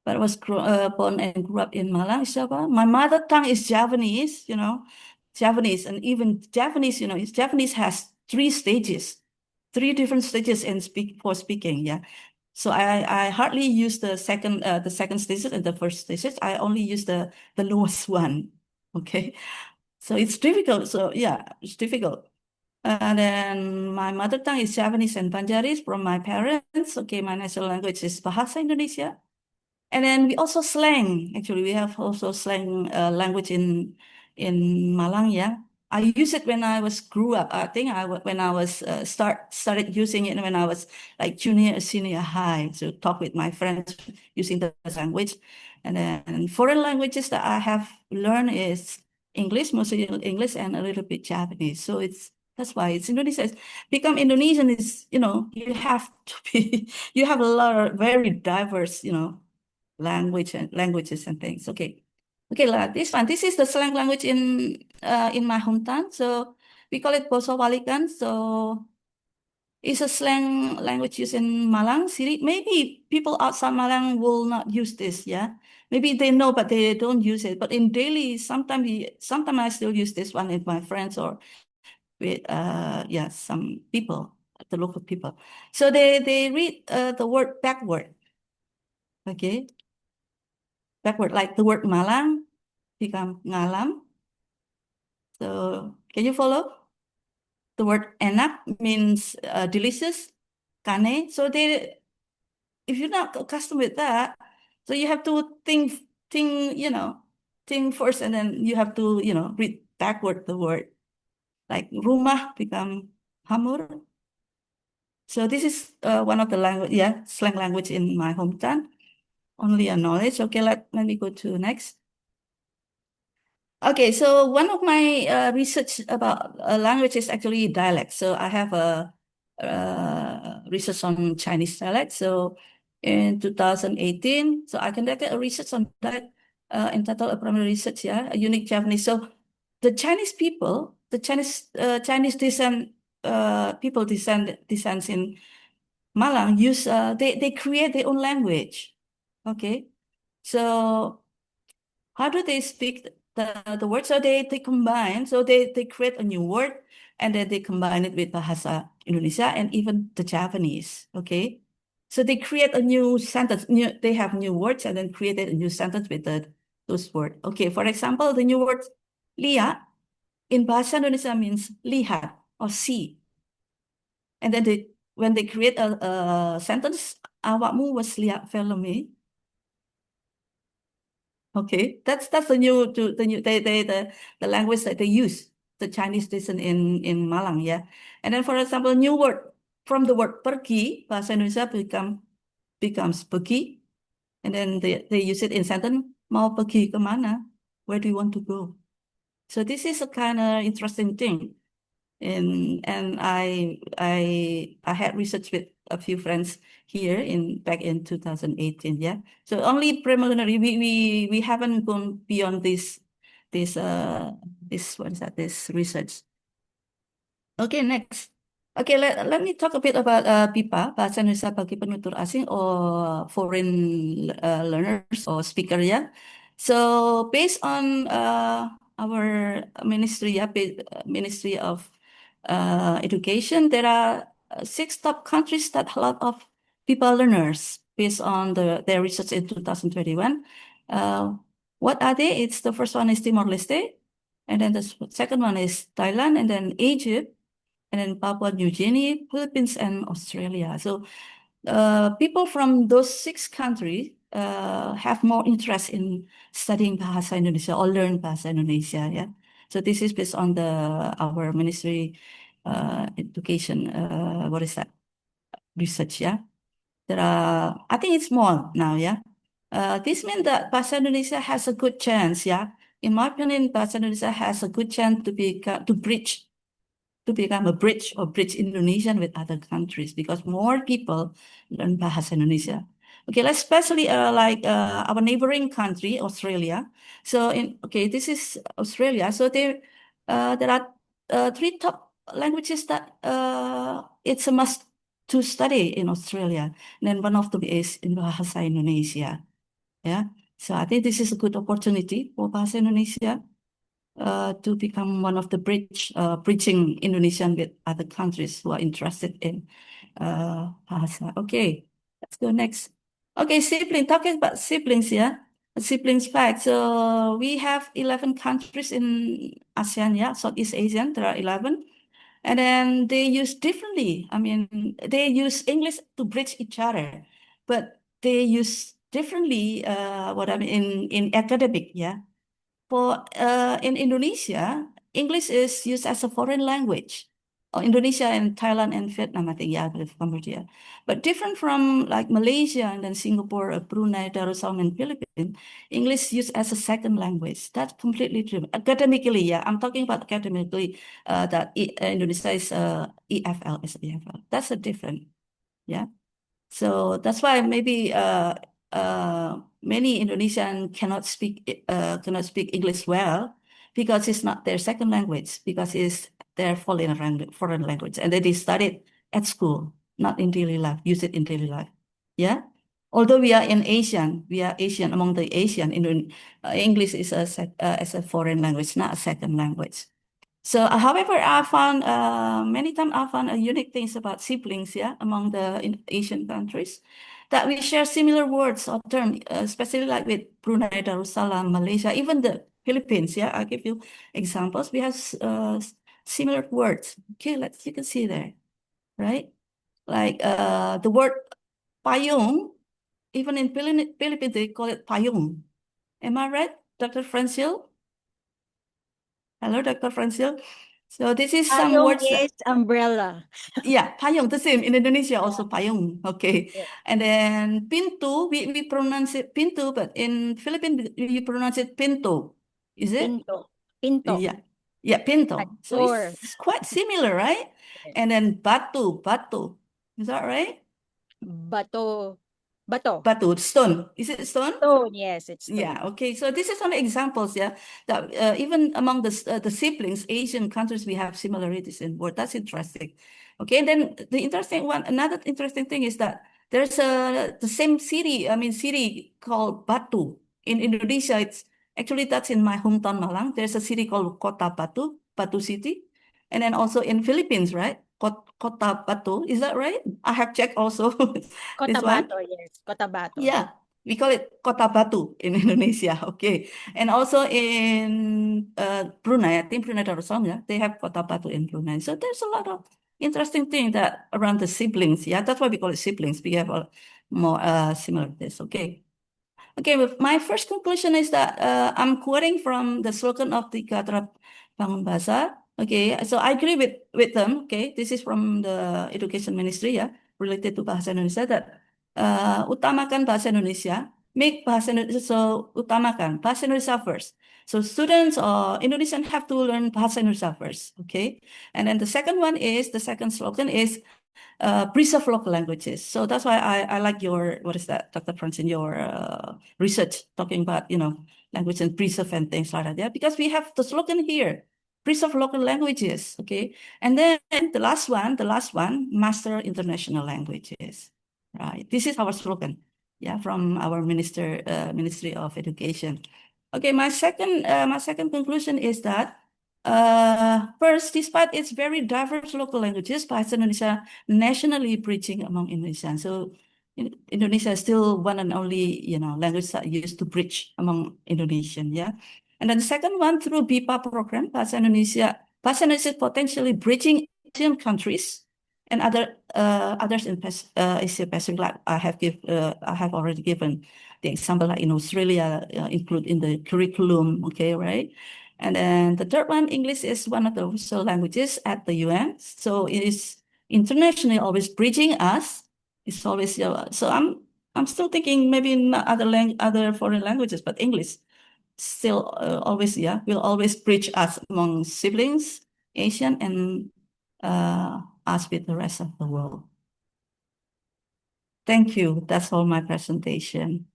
but I was born and grew up in Malang, Java. My mother tongue is Javanese, Javanese, and even Javanese, Javanese has 3 stages, 3 different stages for speaking, yeah. So I hardly use the second stage and the first stage. I only use the lowest one. Okay. So it's difficult. So yeah, it's difficult. And then my mother tongue is Javanese and Banjaris from my parents. Okay, my national language is Bahasa Indonesia. And then we also slang. Actually, we have also slang language in Malang. Yeah, I use it when I grew up. I think when I was started using it when I was like junior or senior high. So talk with my friends using the language. And then foreign languages that I have learned is English, mostly English, and a little bit Japanese. So that's why it's Indonesia. Become Indonesian is, you have to be, you have a lot of very diverse, languages and things. Okay. Okay, this one. This is the slang language in my hometown. So we call it Boso Walikan. So it's a slang language used in Malang city. Maybe people outside Malang will not use this, yeah. Maybe they know, but they don't use it. But in daily, sometimes I still use this one with my friends or with some people, the local people. So they read the word backward. Okay. Backward, like the word Malang become ngalam. So can you follow? The word enak means delicious, kane. So if you're not accustomed with that, so you have to think, think first, and then you have to, read backward the word. Like rumah become hamur. So this is one of the slang language in my hometown. Only a knowledge. Okay, let me go to next. Okay, so one of my research about language is actually dialect. So I have a research on Chinese dialect. So in 2018, so I conducted a research on that entitled a primary research, a unique Japanese. So the Chinese people, the Chinese descent people descends in Malang use they create their own language. Okay, so how do they speak the word? So they combine, so they create a new word and then they combine it with Bahasa Indonesia and even the Japanese. Okay. So they create a new sentence, they have new words and then created a new sentence with those words. Okay, for example, the new word lihat in Bahasa Indonesia means lihat or see. And then when they create a sentence, awakmu was lihat film ini. Okay, that's the language that they use, the Chinese listen in Malang, yeah. And then, for example, new word from the word pergi, bahasa Indonesia becomes pergi, and then they use it in sentence, mau pergi kemana? Where do you want to go? So this is a kind of interesting thing. And I had research with a few friends here back in 2018. Yeah. So only preliminary. We haven't gone beyond this what is that? This research. Okay, next. Okay, let me talk a bit about BIPA, Bahasa Indonesia bagi Penutur Asing or foreign learners or speaker, yeah. So based on our ministry, Ministry of Education, there are 6 top countries that have a lot of BIPA learners based on their research in 2021. What are they? The first one is Timor-Leste, and then the second one is Thailand, and then Egypt, and then Papua New Guinea, Philippines, and Australia. So people from those 6 countries have more interest in studying Bahasa Indonesia or learn Bahasa Indonesia. Yeah. So this is based on our ministry education. What is that? Research. Yeah. I think it's more now. Yeah. This means that Bahasa Indonesia has a good chance. Yeah. In my opinion, Bahasa Indonesia has a good chance to become a bridge or bridge Indonesian with other countries because more people learn Bahasa Indonesia. Okay, let's especially like our neighboring country, Australia. So this is Australia. So there are 3 top languages that it's a must to study in Australia. And then one of them is in Bahasa Indonesia. Yeah. So I think this is a good opportunity for Bahasa Indonesia to become one of the bridging Indonesian with other countries who are interested in bahasa. Okay, let's go next. Okay, talking about siblings, yeah. Siblings fact. So we have 11 countries in ASEAN, yeah, Southeast Asian, there are 11. And then they use differently. I mean, they use English to bridge each other, but they use differently what I mean in academic, yeah. For in Indonesia, English is used as a foreign language. Indonesia and Thailand and Vietnam, I think, yeah, with Cambodia. But different from like Malaysia and then Singapore, Brunei, Darussalam, and Philippines, English used as a second language. That's completely true. Academically, yeah, I'm talking about academically that Indonesia is EFL, is EFL. That's a different, yeah. So that's why maybe many Indonesian cannot speak English well because it's not their second language, because it's their foreign language, and they studied at school, not in daily life, use it in daily life. Yeah. Although we are Asian among the Asian. English is as a foreign language, not a second language. So, however, I found many times I found unique things about siblings, yeah, among the Asian countries, that we share similar words or terms, especially like with Brunei, Darussalam, Malaysia, even the Philippines. Yeah, I'll give you examples. We have similar words. Okay, you can see there, right? Like the word payung, even in Philippines they call it payung. Am I right, Dr. Francil? Hello, Dr. Francil. So this is some Payung words. is umbrella. Yeah, payung, the same. In Indonesia, also payung. Okay. Yeah. And then pintu, we pronounce it pintu, but in Philippines, we pronounce it pinto. Is it? Pinto. Pinto. Yeah. Yeah, pinto. Like So door. it's quite similar, right? Yes. And then batu. Is that right? Bato. Bato. Batu, stone. Is it stone? Stone. Yes, it's stone. Yeah, okay. So this is only examples, yeah, that even among the siblings, Asian countries, we have similarities in word. That's interesting. Okay, and then another interesting thing is that there's the same city, city called Batu. In Indonesia, it's actually that's in my hometown, Malang. There's a city called Kota Batu, Batu City. And then also in Philippines, right? Kota Batu, is that right? I have checked also this one. Cotabato. Yes, Cotabato. Yeah, we call it Kota Batu in Indonesia. Okay. And also in Brunei, I think Brunei Darussalam, yeah, they have Kota Batu in Brunei. So there's a lot of interesting thing that around the siblings. Yeah, that's why we call it siblings. We have a more similarities. Okay. Okay, my first conclusion is that I'm quoting from the slogan of the Gatra Bangun Bahasa. Okay, so I agree with them. Okay, this is from the Education Ministry, yeah, related to Bahasa Indonesia, that utamakan Bahasa Indonesia, make Bahasa Indonesia, so utamakan Bahasa Indonesia first. So students or Indonesian have to learn Bahasa Indonesia first. Okay, and then the second slogan is preserve local languages. So that's why I like your, what is that, Dr. Franz, in your research talking about, language and preserve and things like that. Yeah, because we have the slogan here, preserve local languages. Okay. And then the last one, master international languages. Right. This is our slogan. Yeah, from our Ministry of Education. Okay, my second conclusion is that first, despite its very diverse local languages, Bahasa Indonesia nationally preaching among Indonesians. So Indonesia is still one and only, language that used to preach among Indonesian. Yeah. And then the second one, through BIPA program, Bahasa Indonesia is potentially bridging Asian countries and others in Asia Pacific. Like I have already given the example, like in Australia, include in the curriculum. Okay, right. And then the third one, English is one of the official languages at the UN. So it is internationally always bridging us. It's always, so I'm still thinking maybe not other foreign languages, but English still always, yeah, will always bridge us among siblings, Asian, and us with the rest of the world. Thank you. That's all my presentation.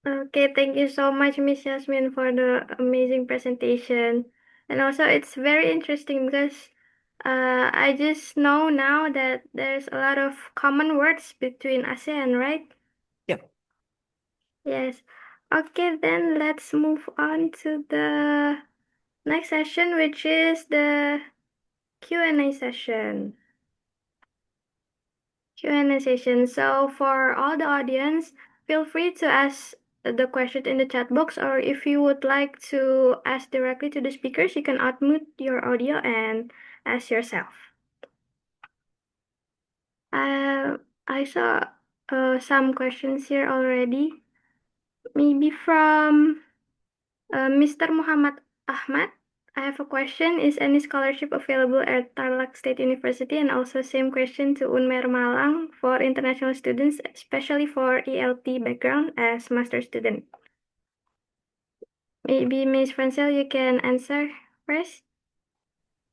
Okay, thank you so much, Miss Yasmin, for the amazing presentation. And also, it's very interesting because I just know now that there's a lot of common words between ASEAN, right? Yep. Yes. Okay, then let's move on to the next session, which is the Q&A session. Q&A session. So for all the audience, feel free to ask the question in the chat box, or if you would like to ask directly to the speakers, you can unmute your audio and ask yourself. I saw some questions here already. Maybe from Mr. Muhammad Ahmad. I have a question. Is any scholarship available at Tarlac State University? And also same question to Unmer Malang for international students, especially for ELT background as master student. Maybe Ms. Francel, you can answer first.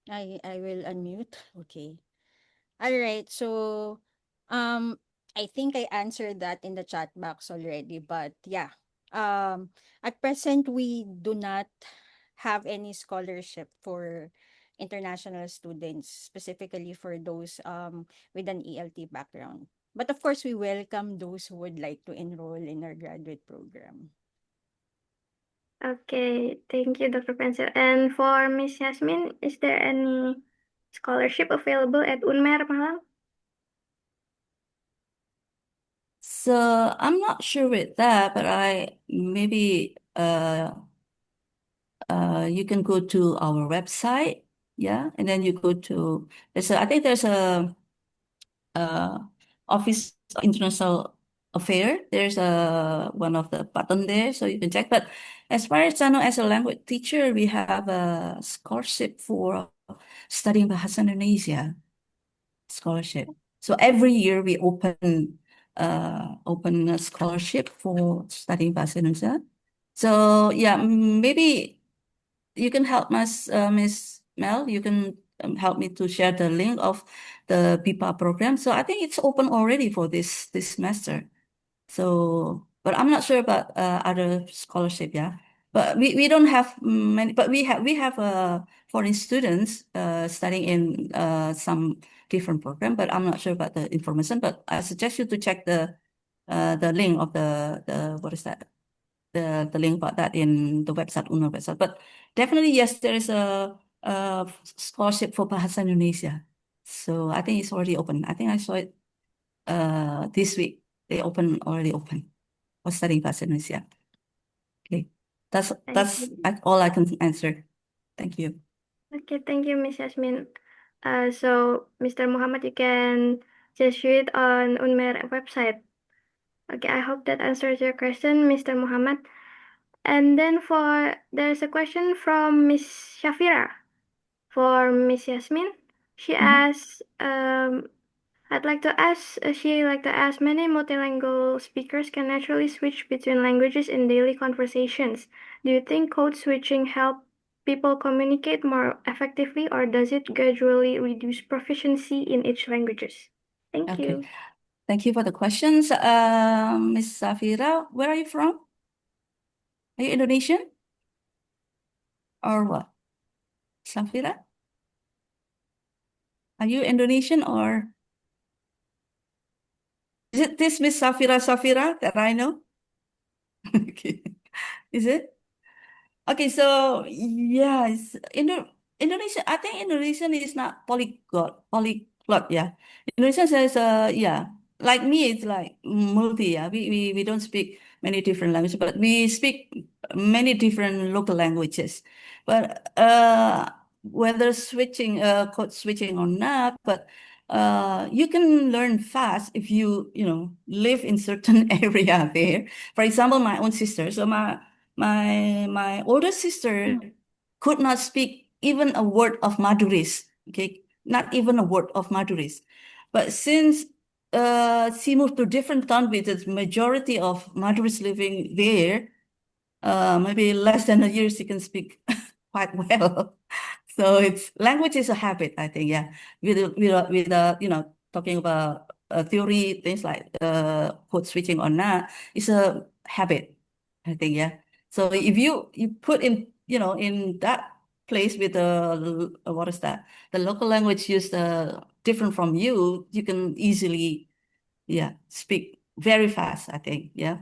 I will unmute. Okay. All right. So, I think I answered that in the chat box already, but yeah. At present, we do not have any scholarship for international students, specifically for those with an ELT background. But of course, we welcome those who would like to enroll in our graduate program. Okay, thank you, Dr. Francel. And for Ms. Yasmin, is there any scholarship available at Unmer Malang? So I'm not sure with that, but maybe you can go to our website, yeah, and then you go to I think there's a Office of International Affair. There's one of the button there, so you can check. But as far as I know, as a language teacher, we have a scholarship for studying Bahasa Indonesia scholarship. So every year we open a scholarship for studying Bahasa Indonesia. So yeah, maybe you can help us, Miss Mel. You can help me to share the link of the BIPA program. So I think it's open already for this semester. So, but I'm not sure about other scholarship. Yeah, but we don't have many. But we have foreign students studying in some different program. But I'm not sure about the information. But I suggest you to check the link of the what is that? The link about that in the website, UNO website. But definitely, yes, there is a scholarship for Bahasa Indonesia. So I think it's already open. I think I saw it this week. They already open for studying Bahasa Indonesia. Okay, that's all I can answer. Thank you. Okay, thank you, Ms. Yasmin. So, Mr. Muhammad, you can just view it on Unmer website. Okay, I hope that answers your question, Mr. Muhammad. And then there's a question from Miss Shafira. For Miss Yasmin, she asks, she'd like to ask, many multilingual speakers can naturally switch between languages in daily conversations. Do you think code switching help people communicate more effectively, or does it gradually reduce proficiency in each languages? Thank Okay. you. Thank you for the questions. Miss Safira, where are you from? Are you Indonesian? Or what? Safira? Are you Indonesian or is it this Miss Safira that I know? Okay. Is it? Okay, so yeah, Indonesia. I think Indonesian is not polyglot. Yeah, Indonesian says yeah. Like me, it's like multi. Yeah, we don't speak many different languages, but we speak many different local languages. But whether code switching or not, but you can learn fast if you live in certain area there. For example, my own sister. So my older sister could not speak even a word of Maduris. Okay, not even a word of Maduris. But since she moved to different town with the majority of Maduris living there, maybe less than a year she can speak quite well. So language is a habit, I think. Yeah, with talking about theory, things like code switching or not, it's a habit, I think. Yeah. So if you put in that place with what is that? The local language used different from you can easily speak very fast, I think. Yeah.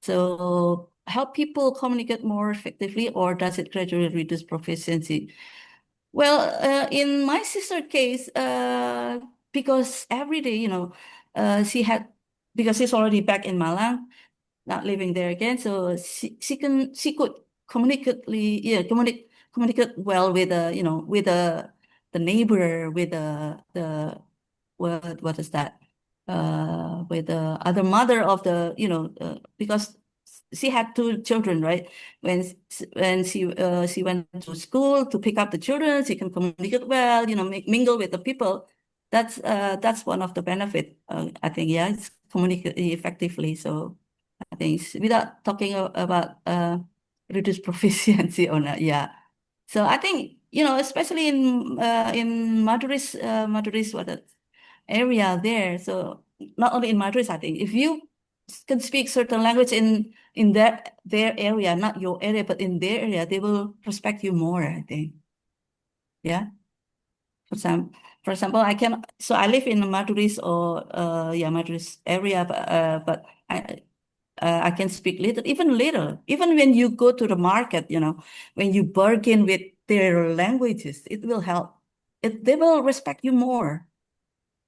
So help people communicate more effectively, or does it gradually reduce proficiency? Well, in my sister case, because every day, because she's already back in Malang, not living there again. So she could communicate well with with the neighbor, with the what is that? With the other mother of the, because she had two children, right? When she went to school to pick up the children, she can communicate well, mingle with the people. That's one of the benefit. I think, yeah, it's communicate effectively. So I think without talking about reduced proficiency or not, yeah. So I think, especially in Madrid's area there. So not only in Madrid, I think if you can speak certain language in their area, not your area, but in their area, they will respect you more, I think. Yeah. For example, I live in Madrid or Madrid area, but I can speak little, even little. Even when you go to the market, when you bargain with their languages, it will help. They will respect you more.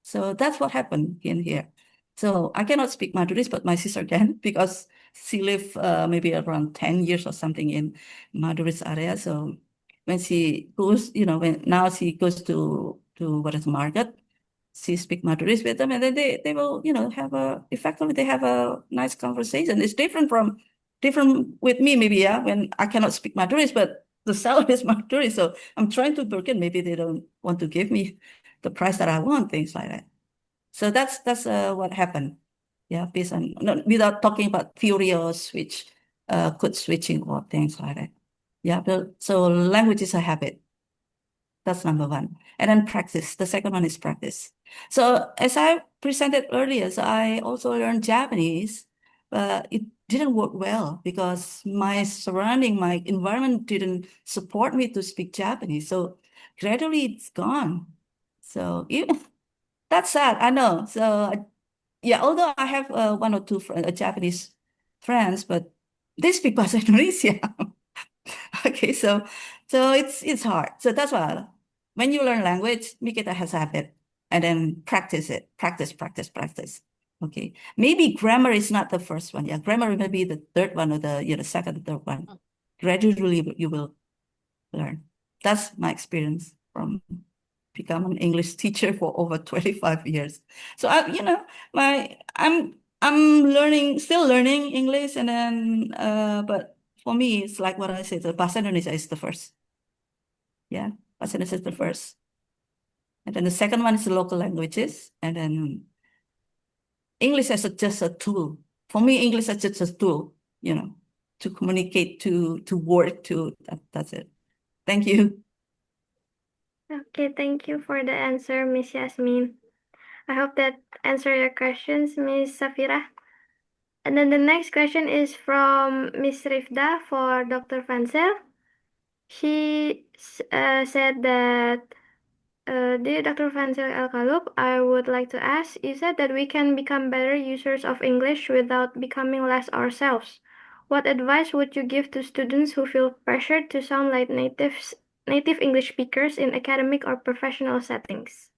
So that's what happened in here. So I cannot speak Madrid, but my sister can because she lived maybe around 10 years or something in Madrid area. So when she goes, when now she goes to what is market, she speak Madrid with them, and then they will, have effectively they have a nice conversation. It's different with me, maybe, yeah, when I cannot speak Madrid, but the seller is Madrid. So I'm trying to bargain. Maybe they don't want to give me the price that I want, things like that. So that's what happened. Yeah, based on without talking about theory or code switching or things like that. Yeah, so language is a habit. That's number one. And then practice. The second one is practice. So as I presented earlier, so I also learned Japanese, but it didn't work well because my environment didn't support me to speak Japanese. So gradually it's gone. So even that's sad, I know. So yeah, although I have one or two Japanese friends, but they speak bahasa Indonesia. Okay, so it's hard. So that's why when you learn language, make it a habit and then practice it. Practice, practice, practice. Okay. Maybe grammar is not the first one. Yeah, grammar may be the third one or the second or third one. Gradually you will learn. That's my experience from become an English teacher for over 25 years. So I'm still learning English, and then but for me it's like what I said, the Bahasa Indonesia is the first. Yeah, Bahasa Indonesia is the first. And then the second one is the local languages, and then English as just a tool. For me, English is just a tool, to communicate, to work, that's it. Thank you. Okay, thank you for the answer, Miss Yasmin. I hope that answered your questions, Miss Safira. And then the next question is from Miss Rifda for Dr. Fansel. She said that, dear Dr. Fansel Al-Khalub, I would like to ask, you said that we can become better users of English without becoming less ourselves. What advice would you give to students who feel pressured to sound like native English speakers in academic or professional settings?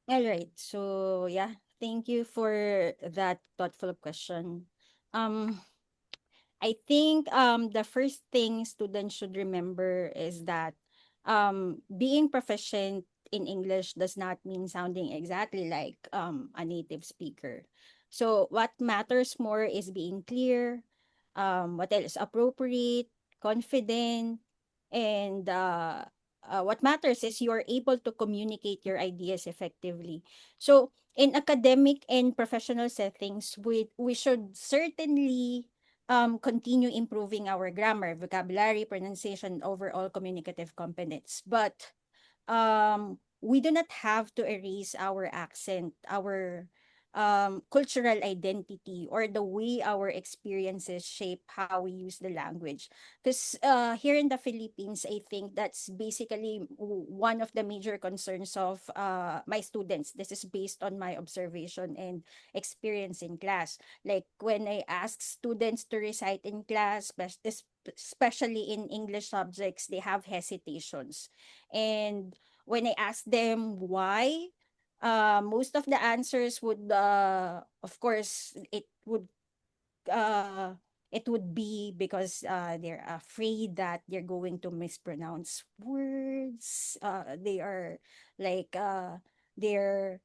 All right. So yeah, thank you for that thoughtful question. I think the first thing students should remember is that being proficient in English does not mean sounding exactly like a native speaker. So what matters more is being clear, what else appropriate, confident, and what matters is you are able to communicate your ideas effectively. So in academic and professional settings, we should certainly continue improving our grammar, vocabulary, pronunciation, overall communicative competence. But we do not have to erase our accent, our cultural identity, or the way our experiences shape how we use the language. Because here in the Philippines, I think that's basically one of the major concerns of my students. This is based on my observation and experience in class. Like when I ask students to recite in class, especially in English subjects, they have hesitations. And when I ask them why, most of the answers would, of course, it would it would be because they're afraid that they're going to mispronounce words. They are like they're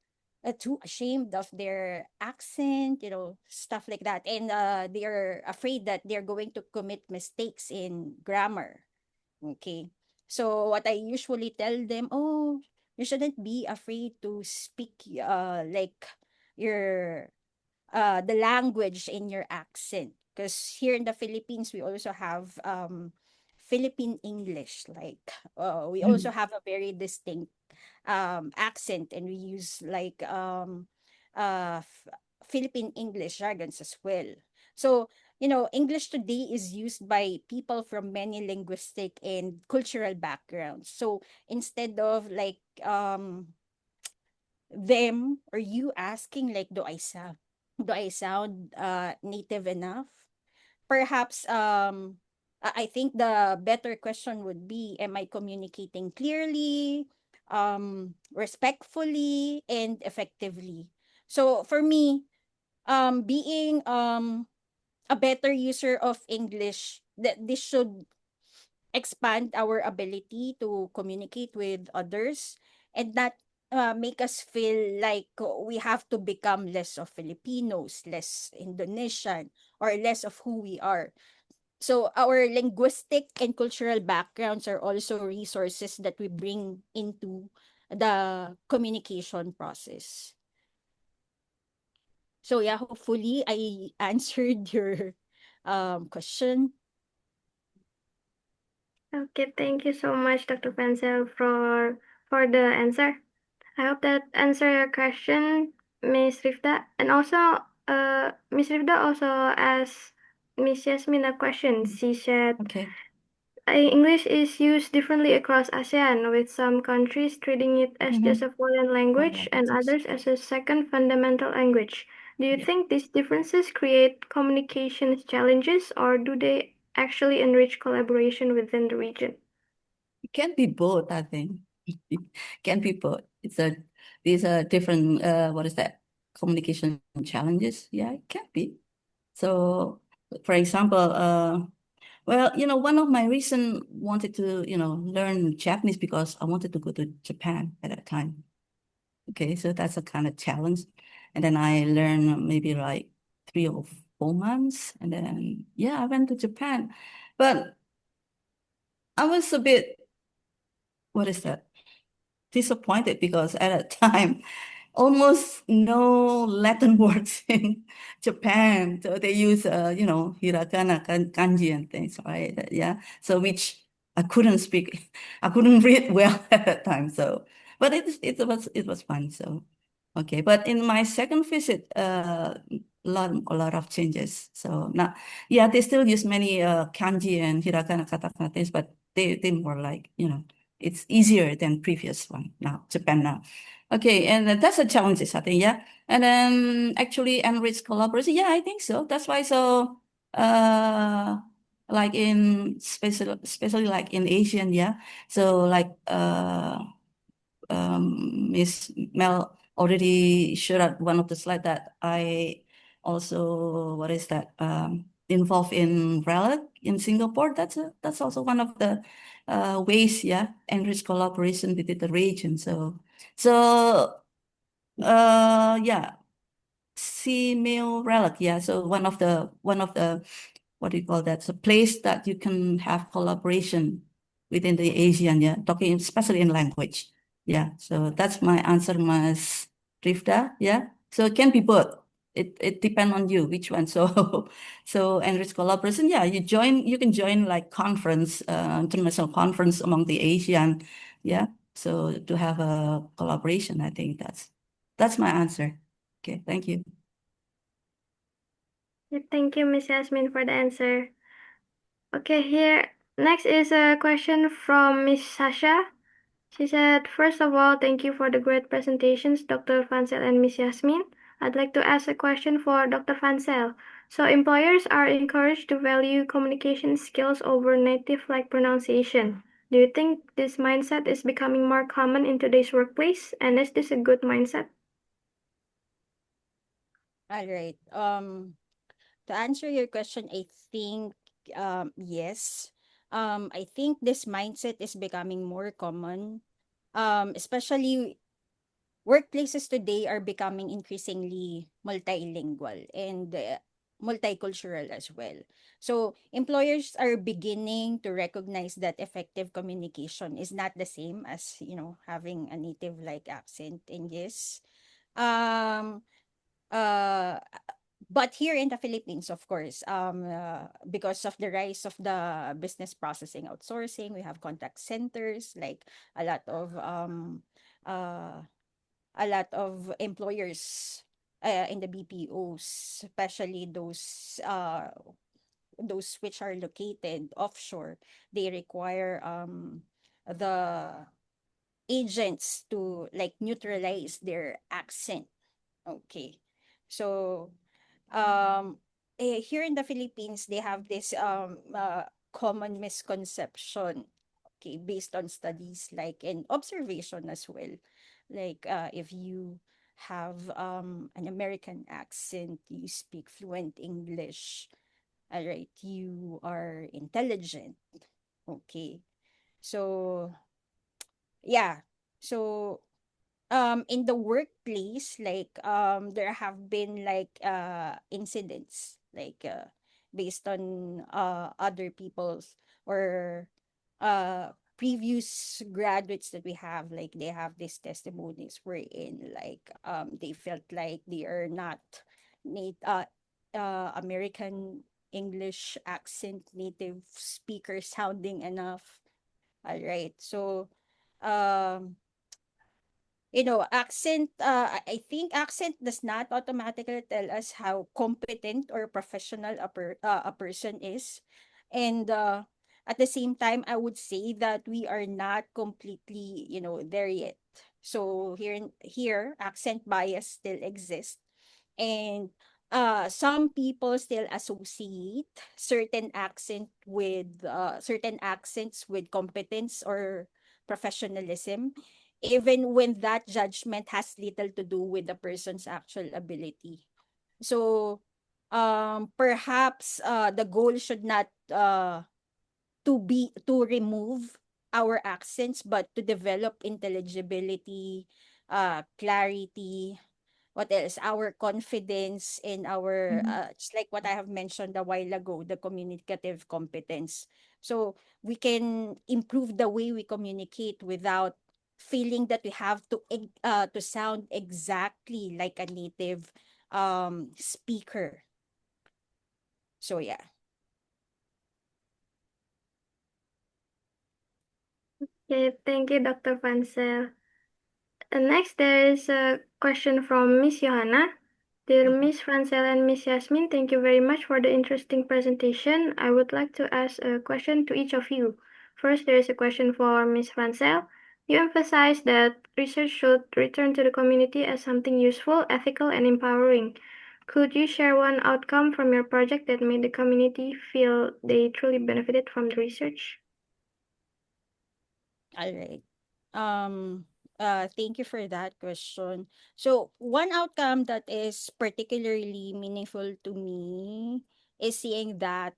too ashamed of their accent, stuff like that. And they are afraid that they're going to commit mistakes in grammar. Okay. So what I usually tell them, oh, you shouldn't be afraid to speak like your the language in your accent, because here in the Philippines we also have Philippine English, like we also have a very distinct accent, and we use like Philippine English jargons as well. So English today is used by people from many linguistic and cultural backgrounds. So instead of like them or you asking like, do I sound native enough? Perhaps I think the better question would be, am I communicating clearly, respectfully, and effectively? So for me, being a better user of English, that this should expand our ability to communicate with others, and not make us feel like we have to become less of Filipinos, less Indonesian, or less of who we are. So our linguistic and cultural backgrounds are also resources that we bring into the communication process. So yeah, hopefully I answered your question. Okay, thank you so much, Dr. Fensel, for the answer. I hope that answer your question, Miss Rifda. And also, Miss Rifda also asked Miss Yasmin a question. She said, Okay. English is used differently across ASEAN, with some countries treating it as just a foreign language yeah, and that's others as a second fundamental language. Do you Yeah. think these differences create communication challenges, or do they actually enrich collaboration within the region? It can be both, I think. It can be both. These are different, what is that? Communication challenges. Yeah, it can be. So, for example, well, one of my reason wanted to, learn Japanese because I wanted to go to Japan at that time. Okay, so that's a kind of challenge. And then I learned maybe like 3 or 4 months, and then yeah, I went to Japan. But I was a bit, what is that? Disappointed because at that time, almost no Latin words in Japan. So they use, hiragana, kanji and things, right? Yeah. So which I couldn't speak, I couldn't read well at that time. So, but it was fun. So, okay. But in my second visit, a lot of changes. So now, yeah, they still use many kanji and hiragana, katakana things, but they more like, it's easier than previous one now, Japan now. Okay, and that's a challenge, I think, yeah. And then actually enrich collaboration, yeah, I think so. That's why so like especially like in Asian, yeah. So like Miss Mel already showed out one of the slide that I also, what is that, involved in RELAC in Singapore. That's also one of the ways, yeah, enrich collaboration within the region. So yeah, CMAIL RELAC, yeah. So one of the what do you call that? So place that you can have collaboration within the Asian, yeah, talking especially in language. Yeah. So that's my answer, Mas Rifda. Yeah. So it can be both. It depends on you which one. So enrich collaboration. Yeah, you can join like conference, international conference among the Asian. Yeah. So to have a collaboration, I think that's my answer. Okay, thank you. Thank you, Miss Yasmin, for the answer. Okay, here next is a question from Miss Sasha. She said, first of all, thank you for the great presentations, Dr. Fansel and Miss Yasmin. I'd like to ask a question for Dr. Fansel. So employers are encouraged to value communication skills over native-like pronunciation. Do you think this mindset is becoming more common in today's workplace? And is this a good mindset? All right. to answer your question, I think yes. I think this mindset is becoming more common. Especially workplaces today are becoming increasingly multilingual and multicultural as well. So employers are beginning to recognize that effective communication is not the same as, having a native like accent in this. Um, uh, but here in the Philippines, of course, because of the rise of the business processing outsourcing, we have contact centers, like a lot of uh, a lot of employers in the BPOs, especially those which are located offshore, they require the agents to like neutralize their accent. Okay. So here in the Philippines, they have this common misconception, okay, based on studies like and observation as well. Like if you have an American accent, you speak fluent English, all right, you are intelligent. Okay. So yeah. So in the workplace, like there have been like incidents like based on other people's or previous graduates that we have, like they have these testimonies wherein like they felt like they are not American English accent native speaker sounding enough. All right, so um accent, I think accent does not automatically tell us how competent or professional a person is. And at the same time, I would say that we are not completely, there yet. So here, accent bias still exists. And some people still associate certain accents with competence or professionalism, even when that judgment has little to do with the person's actual ability. So perhaps the goal should not to remove our accents, but to develop intelligibility, clarity, what else? Our confidence in our, just like what I have mentioned a while ago, the communicative competence. So we can improve the way we communicate without feeling that we have to sound exactly like a native speaker. So yeah. Okay, thank you, Dr. Fansel. Next, there is a question from Miss Johanna. Dear Miss Francel and Miss Yasmin, thank you very much for the interesting presentation. I would like to ask a question to each of you. First, there is a question for Miss Francel. You emphasize that research should return to the community as something useful, ethical, and empowering. Could you share one outcome from your project that made the community feel they truly benefited from the research? All right. Um, Thank you for that question. So one outcome that is particularly meaningful to me is seeing that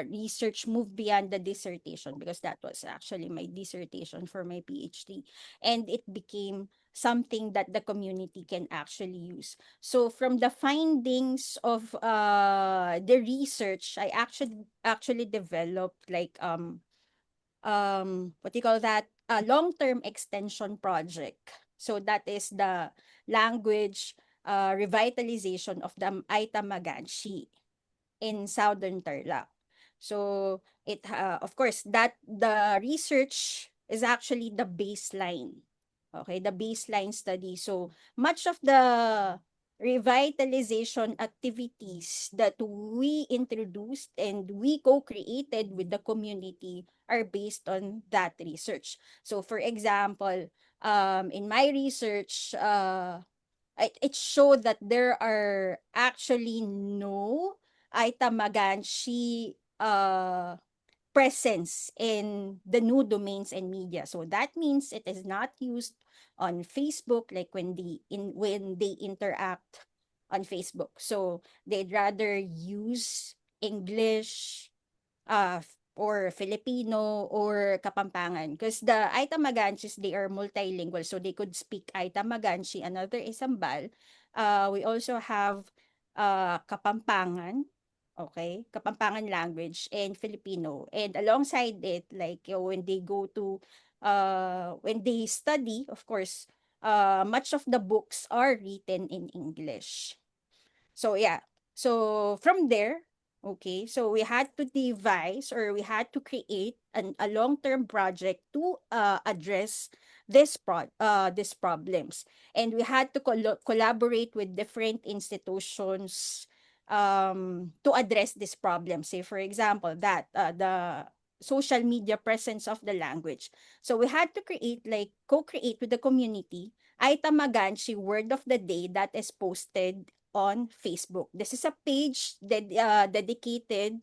research move beyond the dissertation, because that was actually my dissertation for my PhD, and it became something that the community can actually use. So from the findings of the research, I actually developed like what do you call that, a long-term extension project. So that is the language revitalization of the Aita Maganshi in southern Tarlac. So it of course that the research is actually the baseline. Okay, the baseline study. So much of the revitalization activities that we introduced and we co-created with the community are based on that research. So for example, in my research, it showed that there are actually no Aitamaganshi presence in the new domains and media. So that means it is not used on Facebook, like when they interact on Facebook. So they'd rather use English, or Filipino or Kapampangan, because the Aita Maganchis, they are multilingual, so they could speak Aita Maganchi, another Isambal. We also have Kapampangan, okay, Kapampangan language and Filipino, and alongside it, like when they go to when they study, of course, much of the books are written in English. So yeah. So from there, okay, so we had to devise, or we had to create a long-term project to address these problems. And we had to collaborate with different institutions to address this problem. Say for example that the social media presence of the language. So we had to create, like co-create with the community, Aita Maganchi word of the day that is posted on Facebook. This is a page dedicated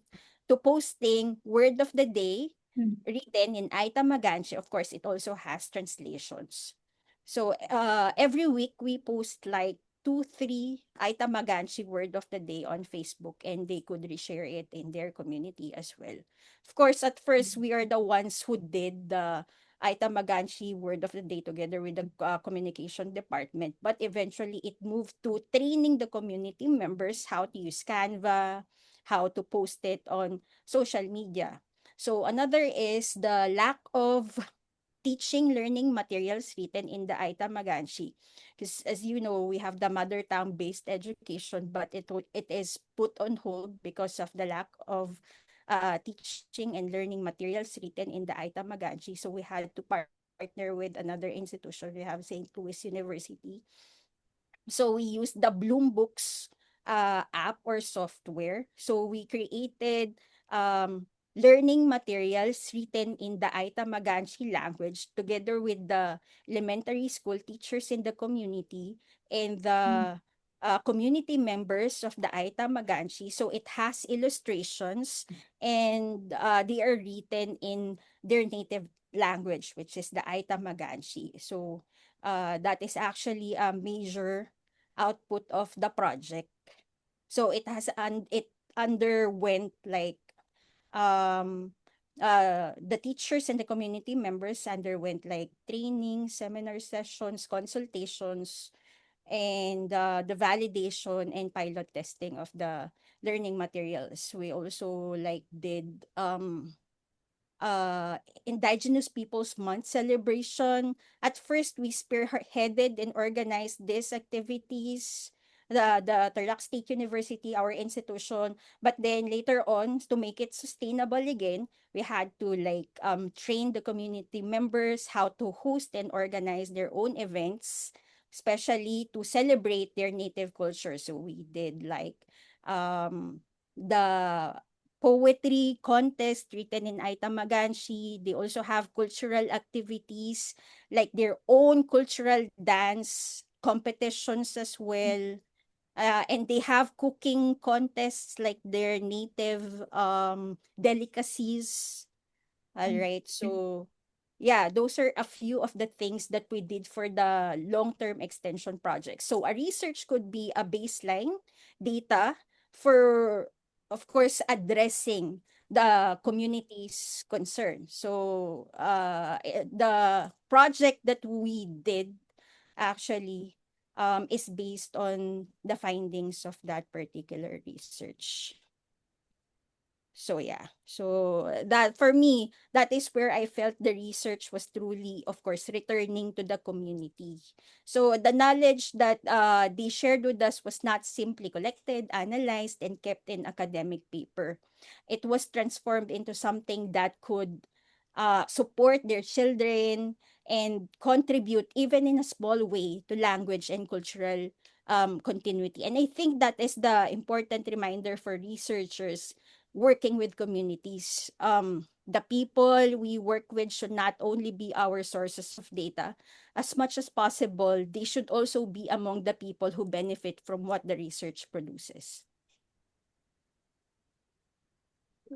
to posting word of the day written in Aita Maganchi. Of course, it also has translations. So every week we post like 2, 3 Aita Maganchi word of the day on Facebook, and they could reshare it in their community as well. Of course, at first we are the ones who did the Aita Maganchi word of the day together with the communication department, but eventually it moved to training the community members how to use Canva, how to post it on social media. So another is the lack of teaching learning materials written in the Aita Maganchi. Because as you know, we have the mother tongue based education, but it is put on hold because of the lack of teaching and learning materials written in the Aita Maganchi. So we had to partner with another institution. We have St. Louis University. So we used the Bloom Books app or software. So we created learning materials written in the Aita Maganchi language together with the elementary school teachers in the community and the community members of the Aita Maganchi. So it has illustrations, and they are written in their native language, which is the Aita Maganchi. So that is actually a major output of the project. So it underwent like the teachers and the community members underwent like training, seminar sessions, consultations, and the validation and pilot testing of the learning materials. We also like did Indigenous Peoples Month celebration. At first, we spearheaded and organized these activities. The Tarlac State University, our institution, but then later on, to make it sustainable again, we had to like train the community members how to host and organize their own events, especially to celebrate their native culture. So we did like the poetry contest written in Aita Maganchi. They also have cultural activities like their own cultural dance competitions as well. And they have cooking contests like their native delicacies. All right. So yeah, those are a few of the things that we did for the long-term extension project. So a research could be a baseline data for, of course, addressing the community's concern. So the project that we did actually is based on the findings of that particular research. So yeah, so that for me, that is where I felt the research was truly, of course, returning to the community. So the knowledge that they shared with us was not simply collected, analyzed, and kept in academic paper. It was transformed into something that could support their children and contribute even in a small way to language and cultural continuity. And I think that is the important reminder for researchers working with communities. The people we work with should not only be our sources of data. As much as possible, they should also be among the people who benefit from what the research produces.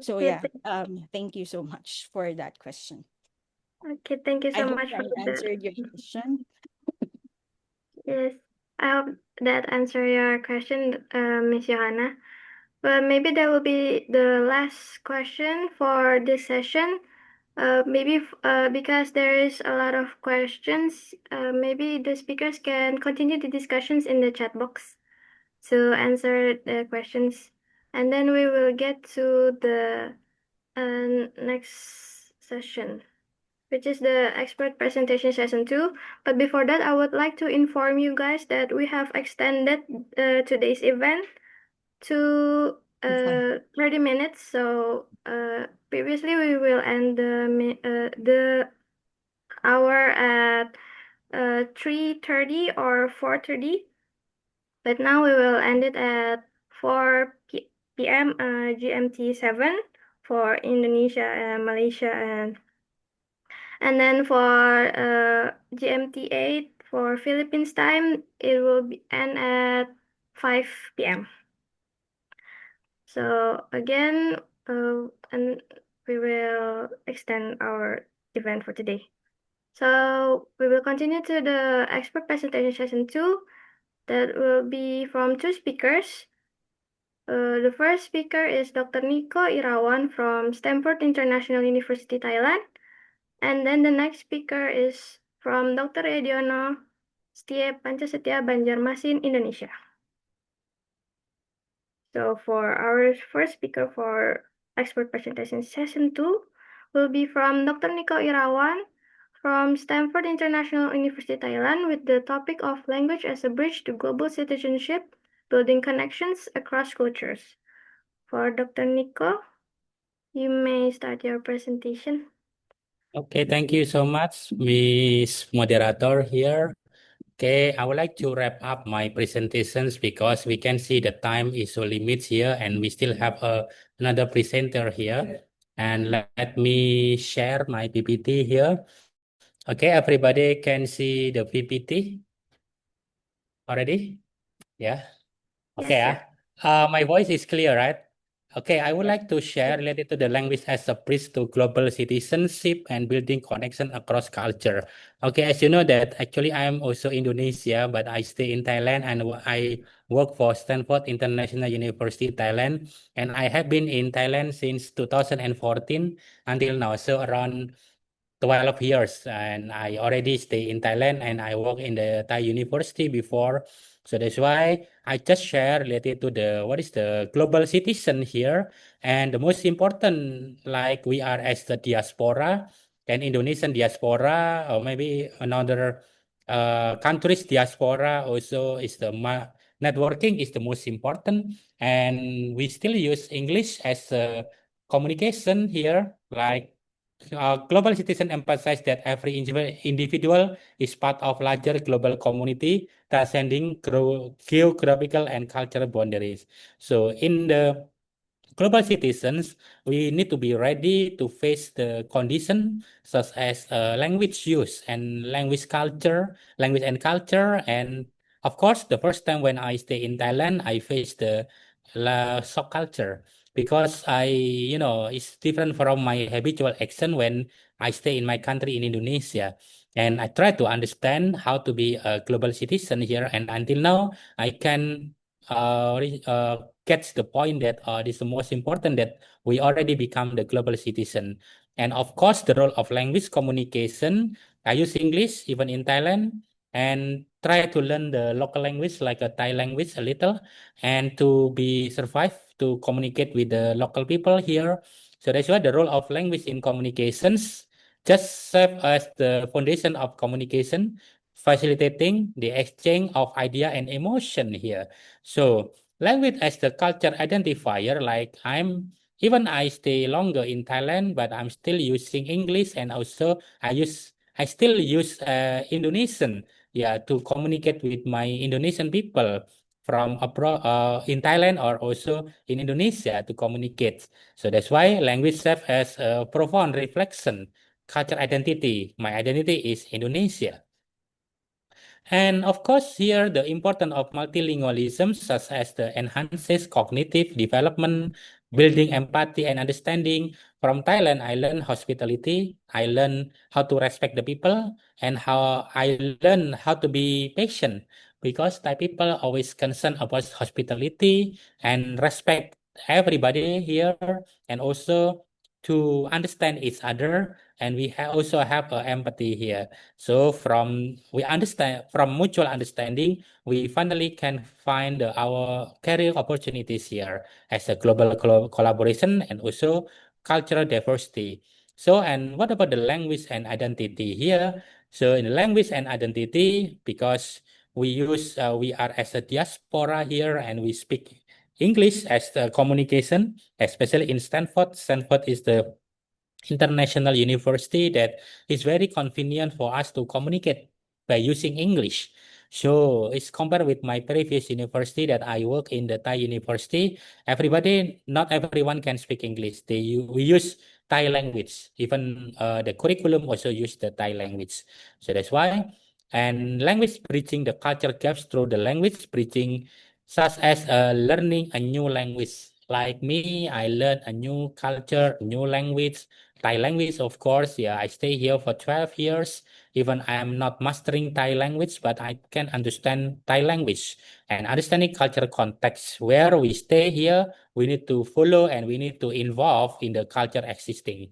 So Okay, yeah, thank you so much for that question. okay, thank you I so hope much for I the answered your question. yes. I hope that answer your question, Miss Johanna. But maybe that will be the last question for this session. Because there is a lot of questions, maybe the speakers can continue the discussions in the chat box to answer the questions. And then we will get to the next session, which is the expert presentation session 2. But before that, I would like to inform you guys that we have extended today's event to 30 minutes. So previously we will end the hour at 3:30 or 4:30, but now we will end it at 4 p.m. GMT 7 for Indonesia and Malaysia, and then for GMT 8 for Philippines time, it will end at 5 p.m. So again, and we will extend our event for today. So we will continue to the expert presentation session 2. That will be from 2 speakers. The first speaker is Dr. Nico Irawan from Stanford International University, Thailand. And then the next speaker is from Dr. Ediono Setia Pancasetia, Banjarmasin, Indonesia. So for our first speaker for expert presentation session 2 will be from Dr. Nico Irawan from Stanford International University, Thailand, with the topic of language as a bridge to global citizenship, building connections across cultures. For Dr. Nico, you may start your presentation. Okay, thank you so much, Miss Moderator here. Okay, I would like to wrap up my presentations because we can see the time is so limited here and we still have another presenter here. And let me share my PPT here. Okay, everybody can see the PPT already? Yeah. Okay, Yes, my voice is clear, right? Okay, I would like to share related to the language as a bridge to global citizenship and building connection across culture. Okay, as you know that actually I am also Indonesia, but I stay in Thailand and I work for Stanford International University, Thailand. And I have been in Thailand since 2014 until now, so around 12 years, and I already stay in Thailand and I work in the Thai university before. So that's why I just share related to the what is the global citizen here. And the most important, like we are as the diaspora and Indonesian diaspora, or maybe another countries diaspora also is the networking is the most important. And we still use English as a communication here, like global citizen emphasize that every individual is part of larger global community transcending geographical and cultural boundaries. So in the global citizens, we need to be ready to face the condition such as language use and language and culture. And of course, the first time when I stay in Thailand, I face the shock culture because it's different from my habitual action when I stay in my country in Indonesia. And I try to understand how to be a global citizen here. And until now, I can gets the point that it is the most important that we already become the global citizen. And of course, the role of language communication. I use English even in Thailand and try to learn the local language like a Thai language a little and to be survive to communicate with the local people here. So that's why the role of language in communications just serve as the foundation of communication, facilitating the exchange of idea and emotion here. So language as the culture identifier, like I stay longer in Thailand, but I'm still using English and also I still use Indonesian, yeah, to communicate with my Indonesian people from abroad in Thailand or also in Indonesia to communicate. So that's why language serves as a profound reflection, culture identity. My identity is Indonesia. And of course, here the importance of multilingualism, such as the enhances cognitive development, building empathy and understanding. From Thailand, I learned hospitality. I learned how to respect the people and how I learned how to be patient because Thai people always concerned about hospitality and respect everybody here, and also to understand each other. And we also have empathy here. So we understand from mutual understanding, we finally can find our career opportunities here as a global collaboration and also cultural diversity. So, and what about the language and identity here? So in language and identity, because we are as a diaspora here and we speak English as the communication, especially in Stanford. Stanford is the international university that is very convenient for us to communicate by using English. So it's compared with my previous university that I work in the Thai university. Not everyone can speak English. We use Thai language. Even the curriculum also use the Thai language. So that's why. And language bridging the culture gaps through the language bridging, such as learning a new language. Like me, I learned a new culture, new language, Thai language, of course. Yeah, I stay here for 12 years. Even I am not mastering Thai language, but I can understand Thai language and understanding cultural context. Where we stay here, we need to follow and we need to involve in the culture existing.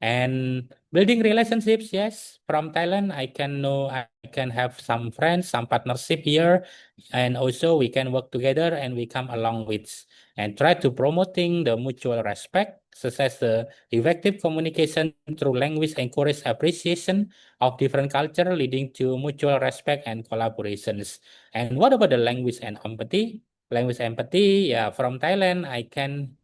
And building relationships, yes, from Thailand, I can have some friends, some partnership here, and also we can work together and we come along with and try to promoting the mutual respect, such as the effective communication through language encourage appreciation of different culture, leading to mutual respect and collaborations. And what about the language and empathy? Language empathy, yeah, from Thailand, I can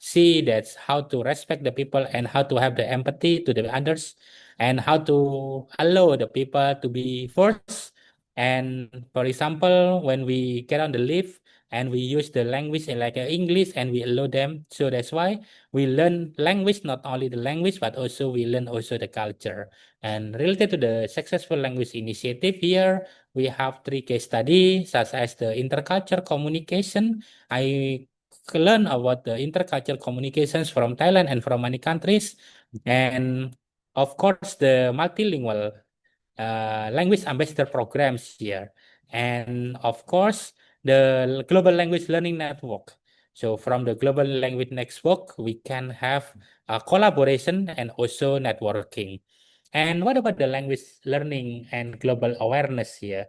see that's how to respect the people and how to have the empathy to the others and how to allow the people to be first. And for example, when we get on the lift and we use the language like English and we allow them, so that's why we learn language, not only the language but also we learn also the culture. And related to the successful language initiative here, we have 3 case studies such as the intercultural communication. I learn about the intercultural communications from Thailand and from many countries. And of course, the multilingual language ambassador programs here. And of course, the Global Language Learning Network. So from the Global Language Network, we can have collaboration and also networking. And what about the language learning and global awareness here?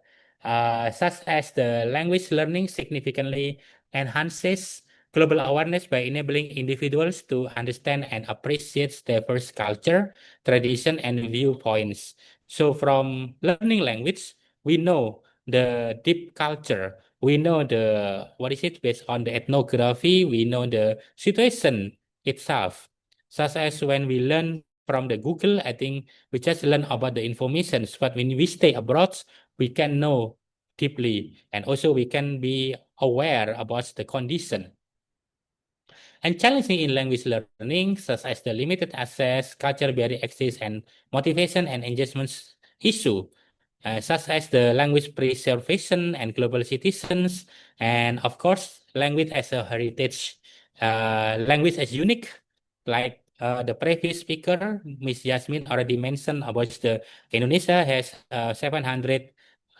Such as the language learning significantly enhances global awareness by enabling individuals to understand and appreciate diverse culture, tradition, and viewpoints. So from learning language, we know the deep culture. We know based on the ethnography, we know the situation itself. Such as when we learn from the Google, I think we just learn about the information. But when we stay abroad, we can know deeply. And also we can be aware about the condition and challenging in language learning, such as the limited access, culture barrier access, and motivation and engagement issue, such as the language preservation and global citizens, and of course, language as a heritage, language as unique, like the previous speaker, Miss Yasmin, already mentioned about the Indonesia has 700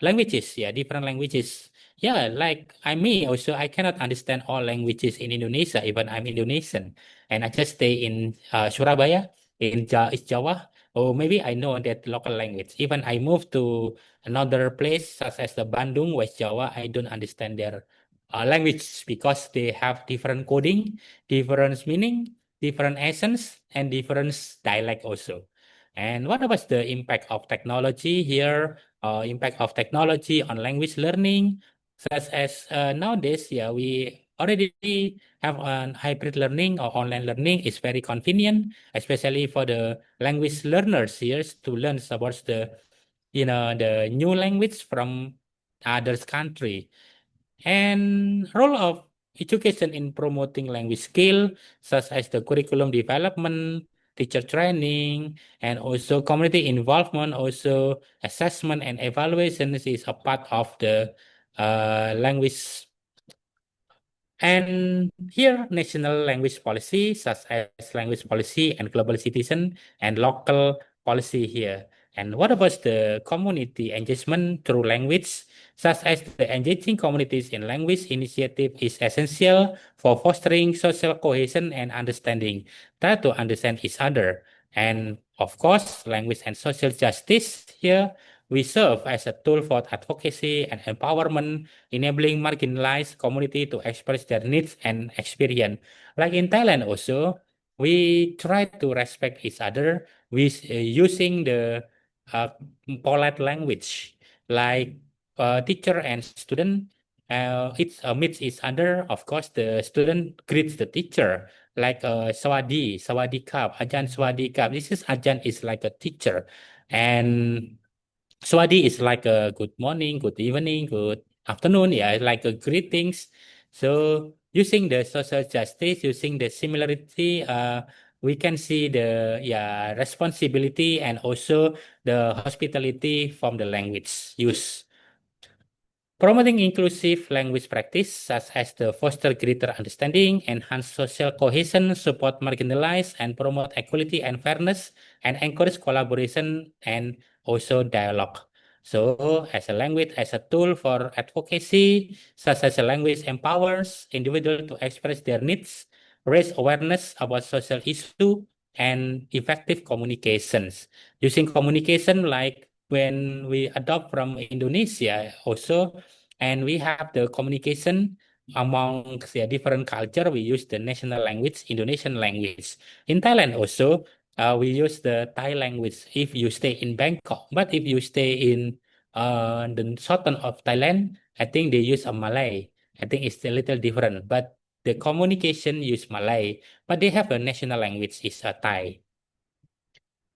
languages, yeah, different languages. Yeah, like me also, I cannot understand all languages in Indonesia, even I'm Indonesian. And I just stay in Surabaya, in East Java, or maybe I know that local language. Even I move to another place, such as the Bandung, West Java, I don't understand their language because they have different coding, different meaning, different essence, and different dialect also. And what about the impact of technology here? Impact of technology on language learning, such as nowadays, yeah, we already have hybrid learning or online learning is very convenient, especially for the language learners here to learn about the new language from others country. And role of education in promoting language skill, such as the curriculum development, teacher training, and also community involvement, also assessment and evaluation is a part of the language. And here, national language policy, such as language policy and global citizen and local policy here. And what about the community engagement through language, such as the engaging communities in language initiative is essential for fostering social cohesion and understanding, try to understand each other. And of course, language and social justice here, we serve as a tool for advocacy and empowerment, enabling marginalized community to express their needs and experience. Like in Thailand also, we try to respect each other with using the uh, polite language, like teacher and student. It's meets each other. Of course, the student greets the teacher like Sawadi Kap, Ajan Sawadi Kap. This is Ajan is like a teacher, and Swadi is like a good morning, good evening, good afternoon. Yeah, like a greetings. So using the social justice, using the similarity, we can see the responsibility and also the hospitality from the language use. Promoting inclusive language practice, such as the foster greater understanding, enhance social cohesion, support marginalized, and promote equality and fairness, and encourage collaboration and also dialogue. So, as a language, as a tool for advocacy, such as a language empowers individuals to express their needs, raise awareness about social issue, and effective communications. Using communication like when we adopt from Indonesia also, and we have the communication among the different culture, we use the national language, Indonesian language. In Thailand also, we use the Thai language if you stay in Bangkok. But if you stay in the southern of Thailand, I think they use a Malay. I think it's a little different, but the communication use Malay, but they have a national language is a Thai.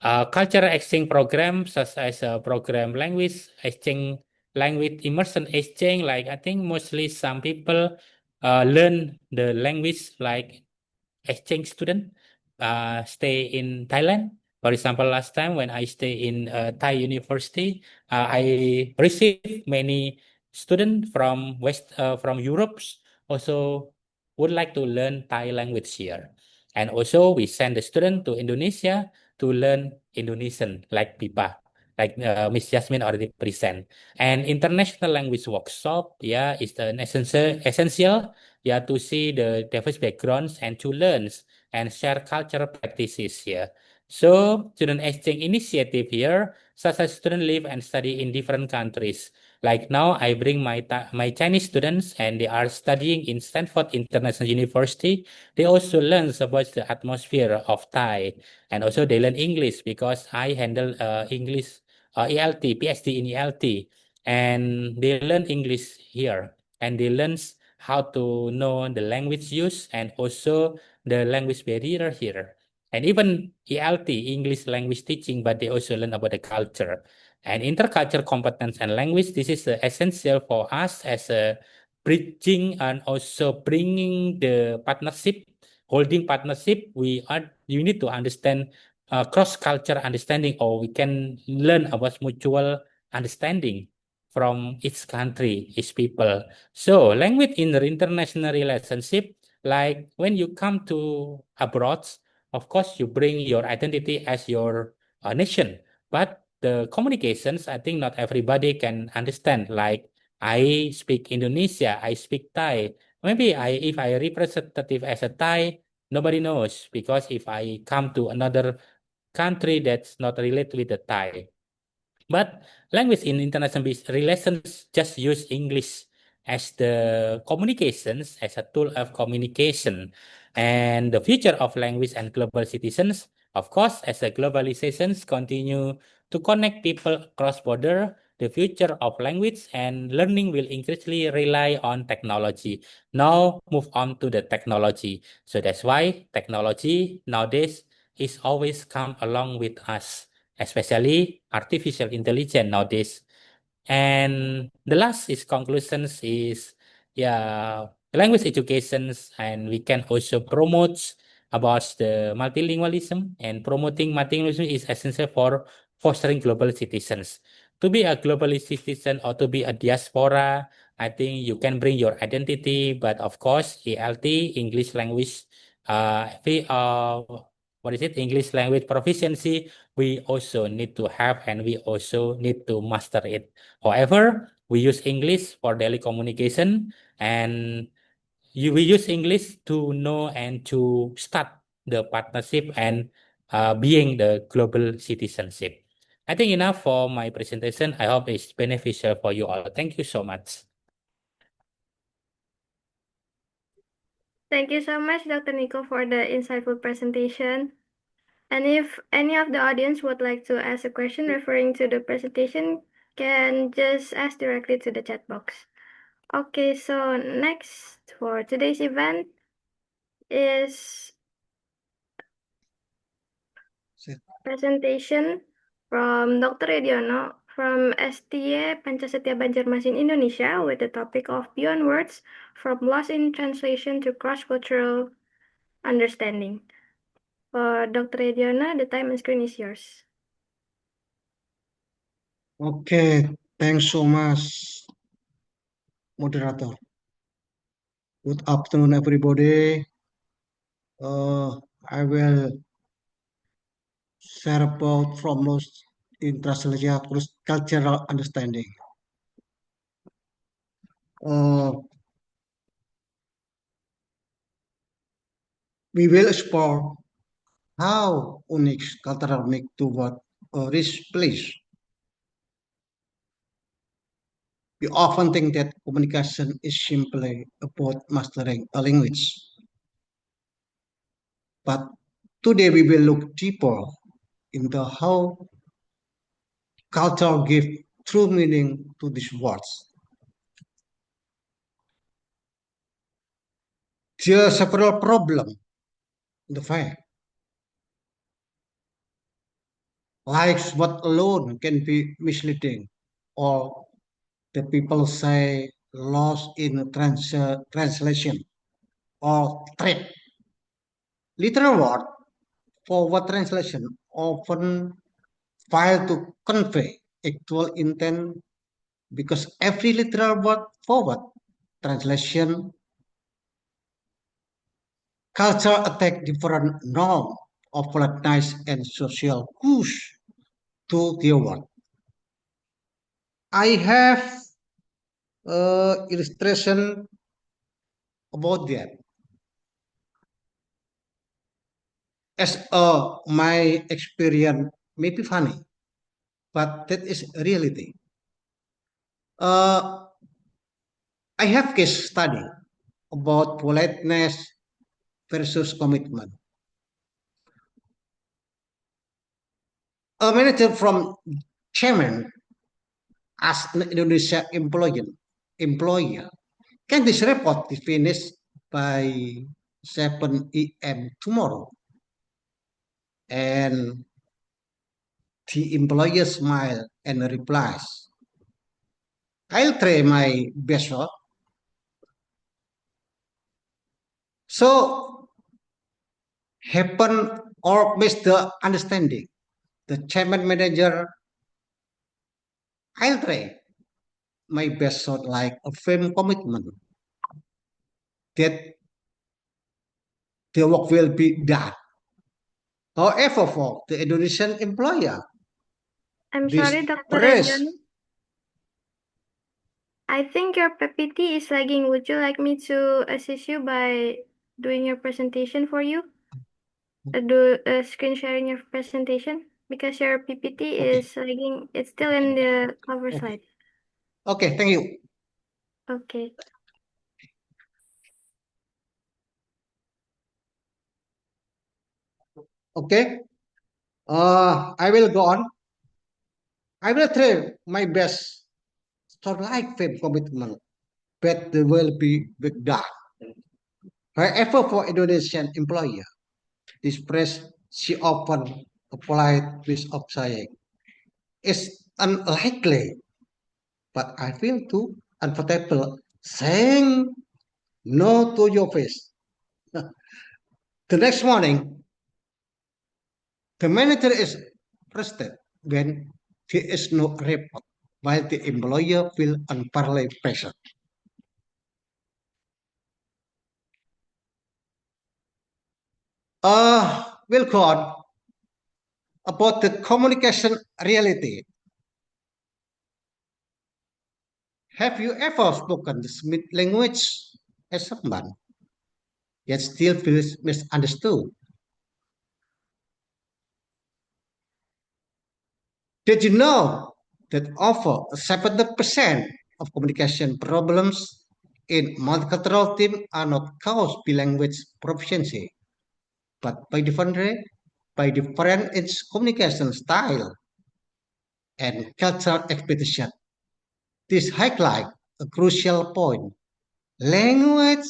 Cultural exchange program such as a program language exchange, language immersion exchange. Like I think mostly some people learn the language like exchange student stay in Thailand. For example, last time when I stay in Thai University, I received many students from from Europe also would like to learn Thai language here. And also we send the student to Indonesia to learn Indonesian like Pipa, like Miss Jasmine already present. And international language workshop, yeah, is an essential, yeah, to see the diverse backgrounds and to learn and share cultural practices here. So, student exchange initiative here, such as students live and study in different countries. Like now, I bring my Chinese students, and they are studying in Stanford International University. They also learn about the atmosphere of Thai, and also they learn English because I handle English ELT, PhD in ELT, and they learn English here, and they learn how to know the language use and also the language barrier here. And even ELT, English language teaching, but they also learn about the culture. And intercultural competence and language, this is essential for us as a bridging and also bringing the partnership, holding partnership. You need to understand cross-culture understanding, or we can learn about mutual understanding from each country, each people. So language in the international relationship, like when you come to abroad, of course you bring your identity as your nation, but the communications, I think not everybody can understand. Like I speak Indonesia, I speak Thai. Maybe if I representative as a Thai, nobody knows because if I come to another country that's not related with the Thai. But language in international relations just use English as the communications, as a tool of communication. And the future of language and global citizens, of course, as the globalizations continue to connect people across border, the future of language and learning will increasingly rely on technology. Now move on to the technology. So that's why technology nowadays is always come along with us, especially artificial intelligence nowadays. And the last is conclusions is language educations, and we can also promote about the multilingualism, and promoting multilingualism is essential for fostering global citizens. To be a global citizen or to be a diaspora, I think you can bring your identity, but of course, ELT, English language, what is it, English language proficiency, we also need to have and we also need to master it. However, we use English for daily communication and we use English to know and to start the partnership and being the global citizenship. I think enough for my presentation. I hope it's beneficial for you all. Thank you so much. Thank you so much, Dr. Nico, for the insightful presentation. And if any of the audience would like to ask a question referring to the presentation, can just ask directly to the chat box. Okay, so next for today's event is presentation from Dr. Ediono from STA Pancasatya Banjarmasin, Indonesia, with the topic of Beyond Words, from Lost in Translation to Cross-Cultural Understanding. For Dr. Ediono, the time and screen is yours. Okay, thanks so much, moderator. Good afternoon, everybody. I will share about from Lost in Translation Cultural Understanding. We will explore how unique cultural make toward a rich place. We often think that communication is simply about mastering a language. But today we will look deeper into how culture gives true meaning to these words. There are several problems in the fact. Like what alone can be misleading, or the people say lost in translation or threat. Literal word for what translation often fail to convey actual intent because every literal word forward translation culture attack different norm of politeness and social cues to their word. I have illustration about that. As my experience may be funny, but that is reality. I have case study about politeness versus commitment. A manager from Yemen as an Indonesia employer can this report be finished by 7 a.m. tomorrow? And the employer smile and replies, I'll try my best. So happen or miss the understanding. The chairman manager, I'll try my best shot like a firm commitment that the work will be done. However, for the Indonesian employer, I'm this sorry, Dr. press, Ediono. I think your PPT is lagging. Would you like me to assist you by doing your presentation for you? Do screen sharing your presentation? Because your PPT Okay. is lagging. It's still in the cover Okay. slide. Okay, thank you. Okay. Okay. I will go on. I will try my best to like firm commitment, but there will be big done. However, for Indonesian employer, this press she often applied with of saying, it's unlikely, but I feel too uncomfortable saying no to your face. The next morning, the manager is frustrated when there is no report, while the employer feels unparalleled pressure. will go on about the communication reality. Have you ever spoken the Smith language as someone, yet still feels misunderstood? Did you know that over 70% of communication problems in multicultural teams are not caused by language proficiency, but by different its communication style and cultural expectation? This highlights a crucial point. Language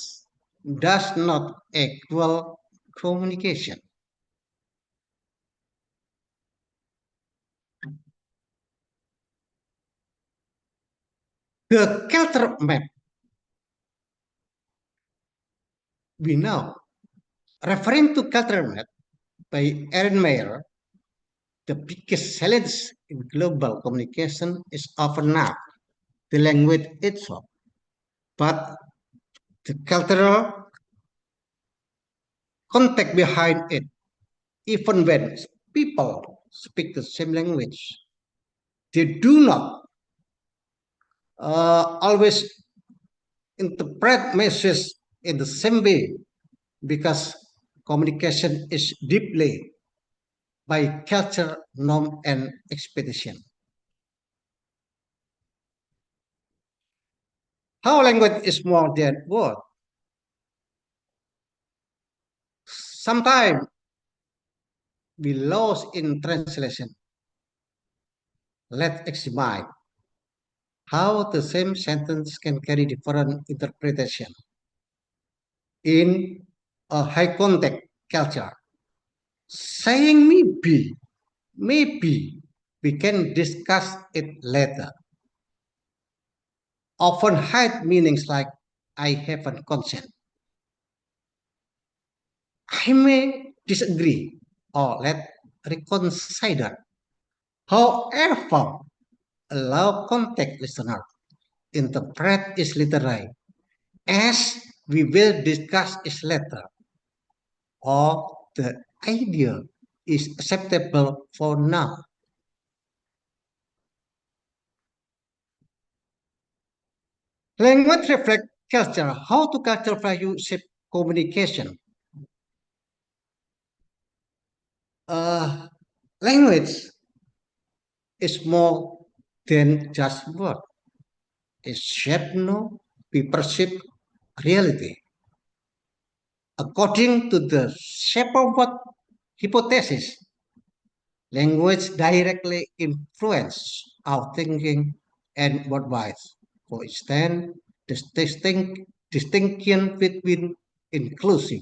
does not equal communication. The culture map we know, referring to culture map by Aaron Mayer, the biggest challenge in global communication is often not the language itself, but the cultural context behind it. Even when people speak the same language, they do not always interpret messages in the same way because communication is deeply by culture, norm, and expectation. How language is more than word. Sometimes we lost in translation. Let's examine how the same sentence can carry different interpretation in a high context culture. Saying maybe we can discuss it later, often hide meanings like I haven't consent. I may disagree or let reconsider. However, allow context listener interpret is literally as we will discuss it later, or the idea is acceptable for now. Language reflects culture. How to culture value shape communication? Language is more than just word. It's shape no we perceive reality. According to the shape of what hypothesis, language directly influences our thinking and worldwide. For instance, the distinction between inclusive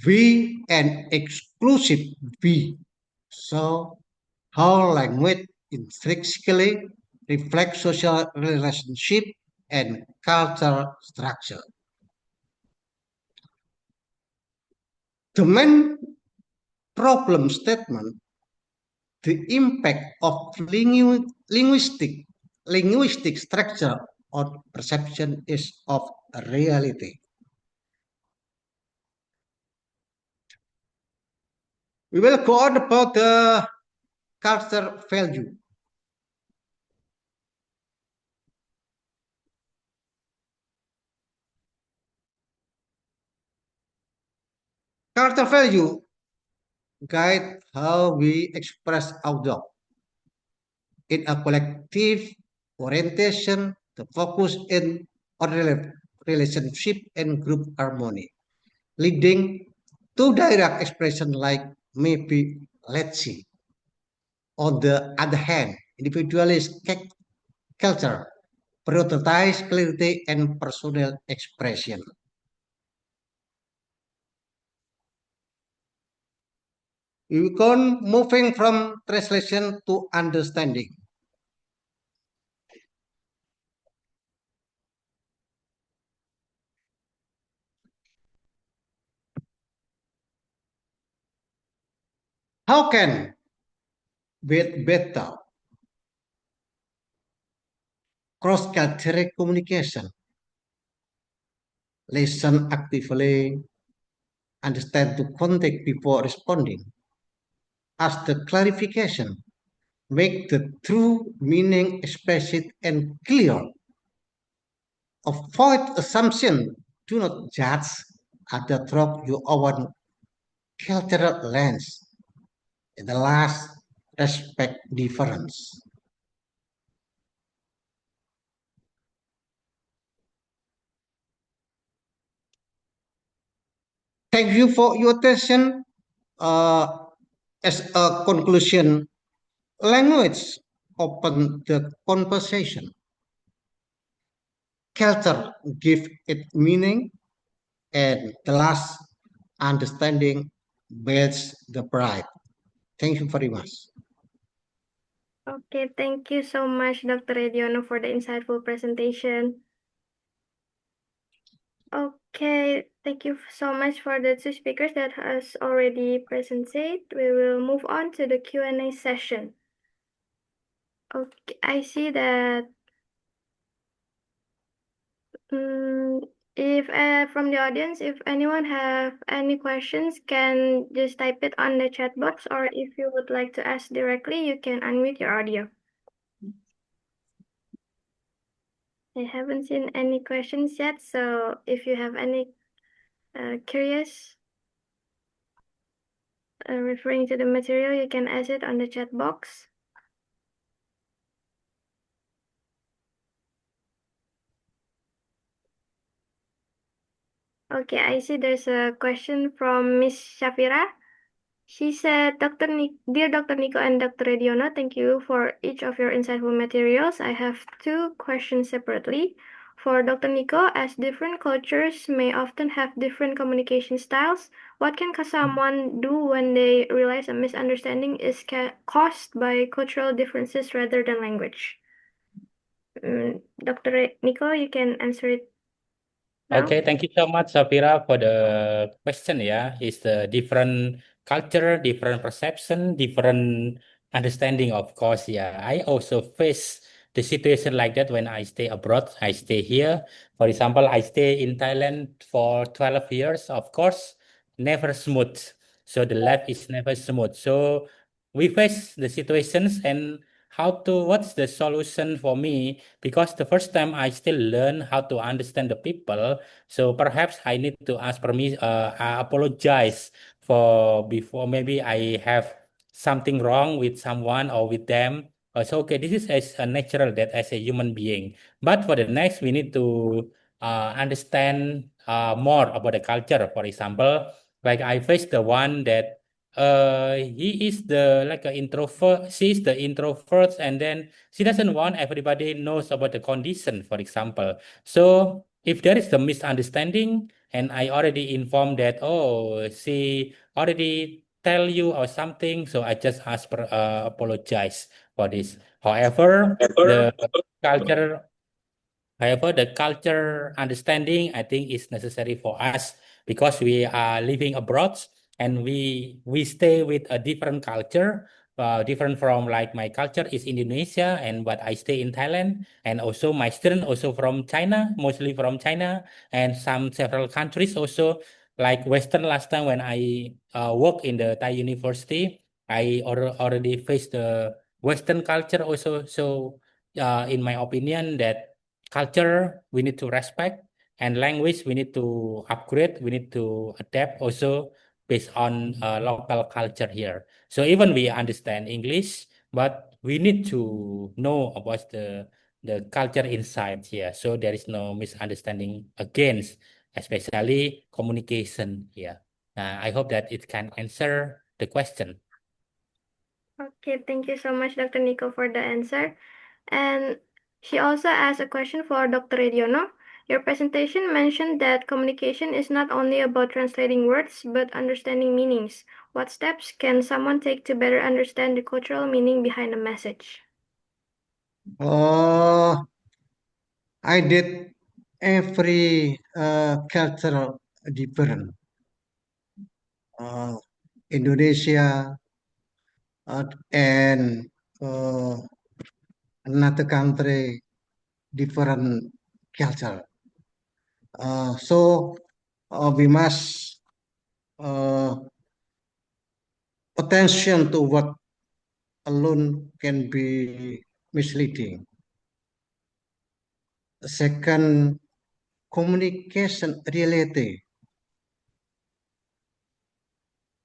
we and exclusive we. So, how language intrinsically reflects social relationship and cultural structure. The main problem statement, the impact of linguistic structure on perception is of reality. We will go on about the culture value. Culture value guide how we express ourselves in a collective orientation. The focus on relationship and group harmony, leading to direct expression like maybe let's see. On the other hand, individualist culture prioritize clarity and personal expression. We go moving from translation to understanding. How can with better cross-cultural communication? Listen actively, understand the context before responding. Ask the clarification. Make the true meaning explicit and clear. Avoid assumption. Do not judge other through your own cultural lens. And the last, respect difference. Thank you for your attention. As a conclusion, language open the conversation. Culture give it meaning, and the last, understanding builds the pride. Thank you very much. Okay, thank you so much, Dr. Ediono, for the insightful presentation. Okay, thank you so much for the two speakers that has already presented. We will move on to the Q&A session. Okay, I see that if from the audience, if anyone have any questions, can just type it on the chat box, or if you would like to ask directly, you can unmute your audio. I haven't seen any questions yet, so if you have any curious referring to the material, you can ask it on the chat box. Okay, I see there's a question from Miss Shafira. She said, Dear Dr. Nico and Dr. Ediono, thank you for each of your insightful materials. I have two questions separately. For Dr. Nico, as different cultures may often have different communication styles, what can someone do when they realize a misunderstanding is caused by cultural differences rather than language? Dr. Nico, you can answer it now. Okay, thank you so much, Safira, for the question. Yeah, it's the different culture, different perception, different understanding, of course. Yeah, I also face the situation like that when I stay abroad. I stay here. For example, I stay in Thailand for 12 years. Of course, never smooth. So the life is never smooth. So we face the situations and what's the solution for me? Because the first time I still learn how to understand the people. So perhaps I need to ask permission, I apologize for before maybe I have something wrong with someone or with them. So okay, this is as a natural that as a human being. But for the next, we need to understand more about the culture. For example, like I faced the one that he is the like an introvert, she's the introvert, and then she doesn't want everybody knows about the condition, for example. So if there is a misunderstanding and I already informed that, oh, she already tell you or something, so I just ask for apologize for this. However, the culture However, the culture understanding, I think, is necessary for us because we are living abroad and we stay with a different culture, different from like my culture is Indonesia and but I stay in Thailand, and also my student also from China, mostly from China, and some several countries also like Western. Last time when I work in the Thai university, I already faced the Western culture also. So in my opinion, that culture we need to respect, and language we need to upgrade, we need to adapt also based on local culture here. So even we understand English, but we need to know about the culture inside here, so there is no misunderstanding against, especially communication here. I hope that it can answer the question. Okay, thank you so much, Dr. Nico, for the answer. And she also asked a question for Dr. Ediono. Your presentation mentioned that communication is not only about translating words, but understanding meanings. What steps can someone take to better understand the cultural meaning behind a message? I did every cultural different. Indonesia and another country different culture. So we must attention to what alone can be misleading. Second, communication reality.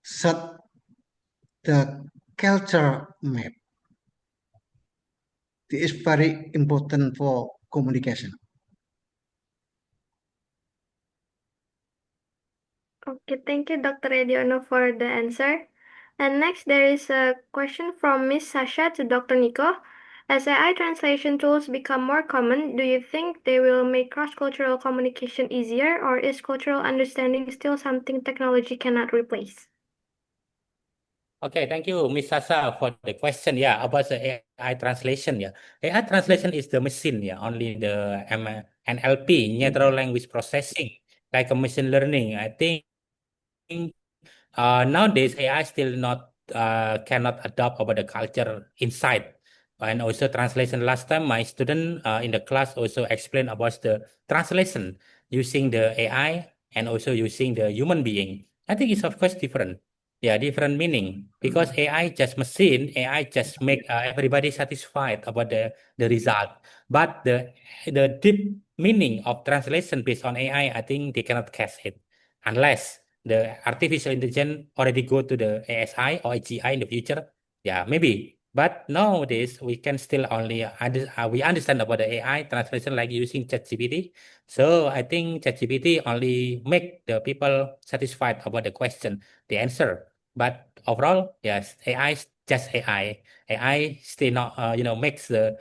Set the culture map. This is very important for communication. Okay, thank you, Dr. Ediono, for the answer. And next, there is a question from Miss Sasha to Dr. Nico. As AI translation tools become more common, do you think they will make cross-cultural communication easier, or is cultural understanding still something technology cannot replace? Okay, thank you, Miss Sasa, for the question. Yeah, about the AI translation. Yeah, AI translation is the machine. Yeah, only the NLP, natural language processing, like a machine learning. I think nowadays AI still not cannot adopt about the culture inside. And also translation. Last time my student in the class also explained about the translation using the AI and also using the human being. I think it's of course different. Yeah, different meaning because AI just machine, AI just make everybody satisfied about the result. But the deep meaning of translation based on AI, I think they cannot catch it unless the artificial intelligence already go to the ASI or AGI in the future. Yeah, maybe. But nowadays we can still only we understand about the AI translation like using ChatGPT. So I think ChatGPT only make the people satisfied about the question, the answer. But overall, yes, AI is just AI. AI still not makes the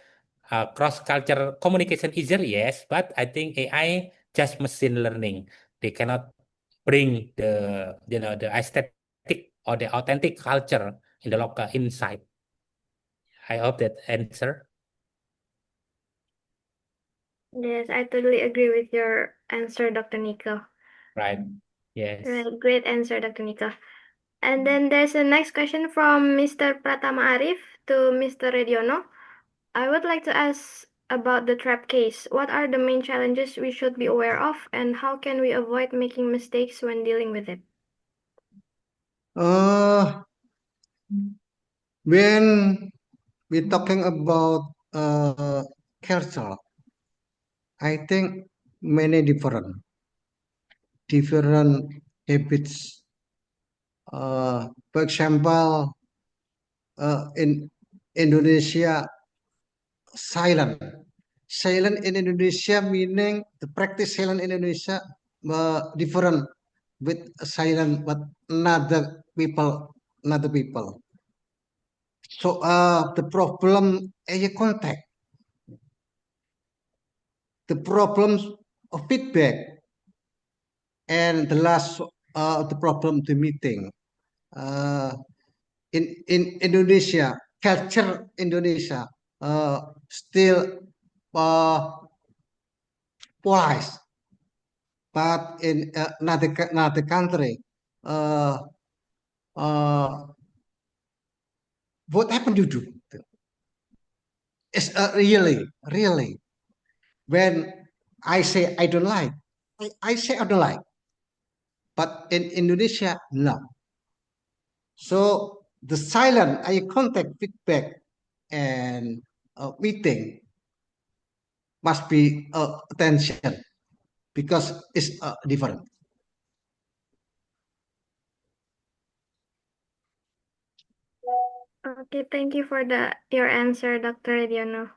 cross-cultural communication easier, yes. But I think AI just machine learning. They cannot bring the aesthetic or the authentic culture in the local inside. I hope that answer. Yes, I totally agree with your answer, Dr. Nico. Right. Yes. Right, great answer, Dr. Nico. And then there's a next question from Mr. Pratama Arif to Mr. Rediono. I would like to ask about the trap case. What are the main challenges we should be aware of, and how can we avoid making mistakes when dealing with it? When we're talking about culture, I think many different habits. For example, in Indonesia, silent. Silent in Indonesia meaning the practice silent in Indonesia different with silent but another people. So the problem eye contact, the problems of feedback, and the last the problem the meeting. In Indonesia, culture Indonesia still polite, but in another country, uh, uh, what happened to do? It's really when I say I don't like, I say I don't like, but in Indonesia, no. So the silent eye contact feedback and meeting must be attention because it's different. Okay, thank you for your answer, Dr. Rediono.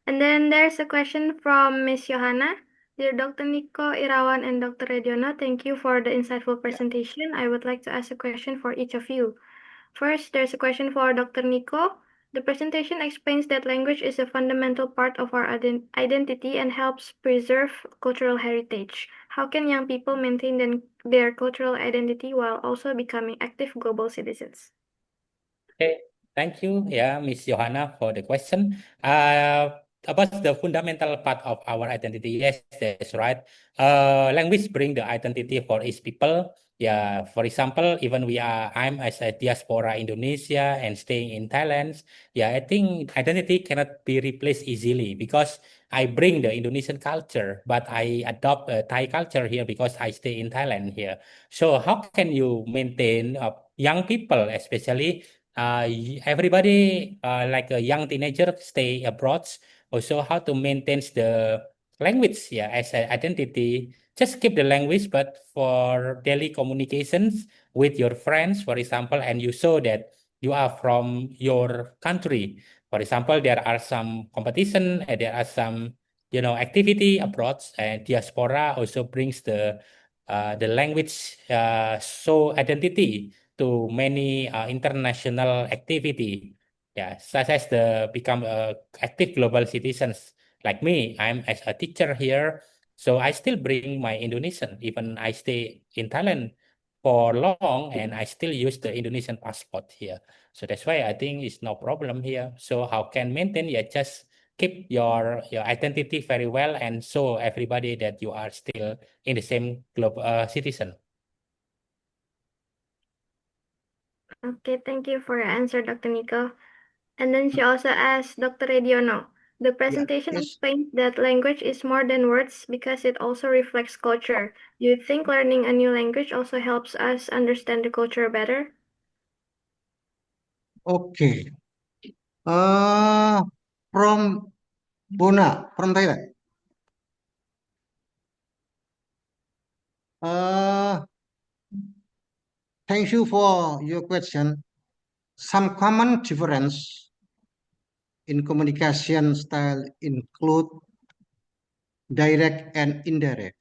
And then there's a question from Miss Johanna. Dear Dr. Nico, Irawan, and Dr. Rediono, thank you for the insightful presentation. I would like to ask a question for each of you. First, there's a question for Dr. Nico. The presentation explains that language is a fundamental part of our identity and helps preserve cultural heritage. How can young people maintain their cultural identity while also becoming active global citizens? Okay. Thank you, yeah, Miss Johanna, for the question. About the fundamental part of our identity, yes, that's right. Language bring the identity for each people. Yeah, for example, even I'm as a diaspora Indonesia and staying in Thailand. Yeah, I think identity cannot be replaced easily because I bring the Indonesian culture, but I adopt Thai culture here because I stay in Thailand here. So how can you maintain young people, especially everybody like a young teenager stay abroad? Also, how to maintain the language, yeah, as an identity. Just keep the language, but for daily communications with your friends, for example, and you show that you are from your country. For example, there are some competition, and there are some, activity abroad, and diaspora also brings the language show identity to many international activity. Yeah, such as the become active global citizens like me. I'm as a teacher here, so I still bring my Indonesian, even I stay in Thailand for long, and I still use the Indonesian passport here. So that's why I think it's no problem here. So how can maintain? Yeah, just keep your identity very well and show everybody that you are still in the same global citizen. Okay, thank you for your answer, Dr. Nico. And then she also asked Dr. Rediono, the presentation yes. explains that language is more than words because it also reflects culture. Do you think learning a new language also helps us understand the culture better? Okay. From Bona, from Thailand. Thank you for your question. Some common difference in communication style include direct and indirect.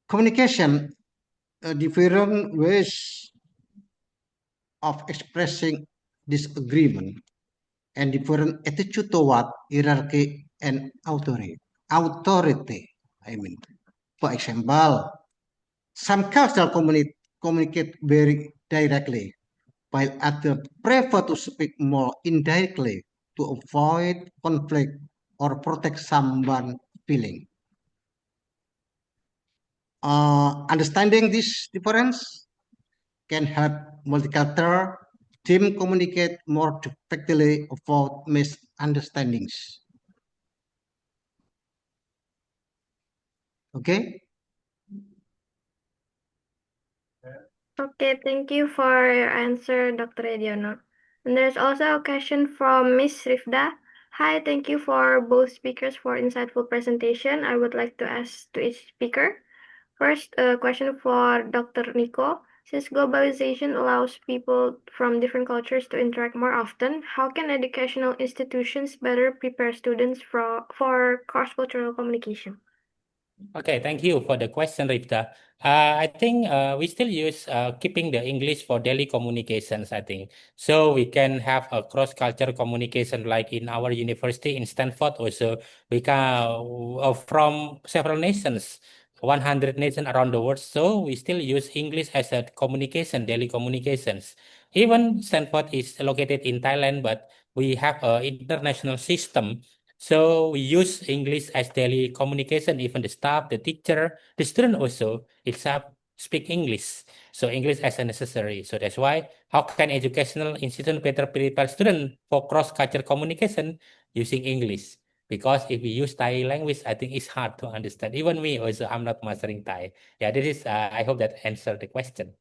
Communication, different ways of expressing disagreement and different attitude toward hierarchy and authority. Authority, I mean. For example, some cultures communicate very directly, while others prefer to speak more indirectly to avoid conflict or protect someone's feeling. Understanding this difference can help multicultural team communicate more effectively avoid misunderstandings. Okay? Okay, thank you for your answer, Dr. Rediono. And there's also a question from Miss Rifda. Hi, thank you for both speakers for insightful presentation. I would like to ask to each speaker. First, a question for Dr. Nico. Since globalization allows people from different cultures to interact more often, how can educational institutions better prepare students for cross-cultural communication? Okay, thank you for the question, Rifta. I think we still use keeping the English for daily communications, I think. So we can have a cross-cultural communication like in our university in Stanford also. We can from several nations, 100 nations around the world. So we still use English as a communication, daily communications. Even Stanford is located in Thailand, but we have an international system, so we use English as daily communication. Even the staff, the teacher, the student also itself speak English. So English as a necessary. So that's why how can educational institution better prepare student for cross-cultural communication using English? Because if we use Thai language, I think it's hard to understand. Even me also, I'm not mastering Thai. Yeah, this is. I hope that answered the question.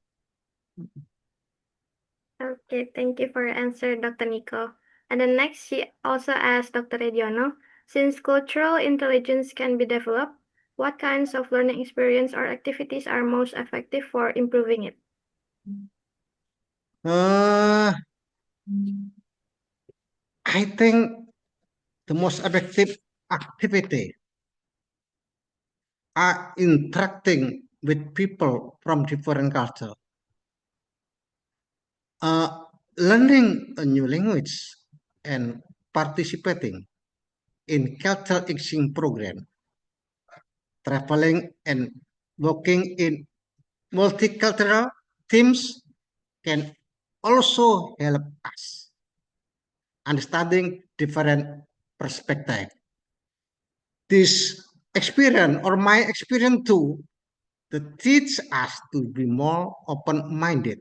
Okay, thank you for your answer, Dr. Nico. And then next, she also asked Dr. Rediono, since cultural intelligence can be developed, what kinds of learning experience or activities are most effective for improving it? I think the most effective activity are interacting with people from different culture. Learning a new language and participating in cultural exchange program, traveling and working in multicultural teams can also help us understanding different perspective. This experience or my experience too to teach us to be more open-minded,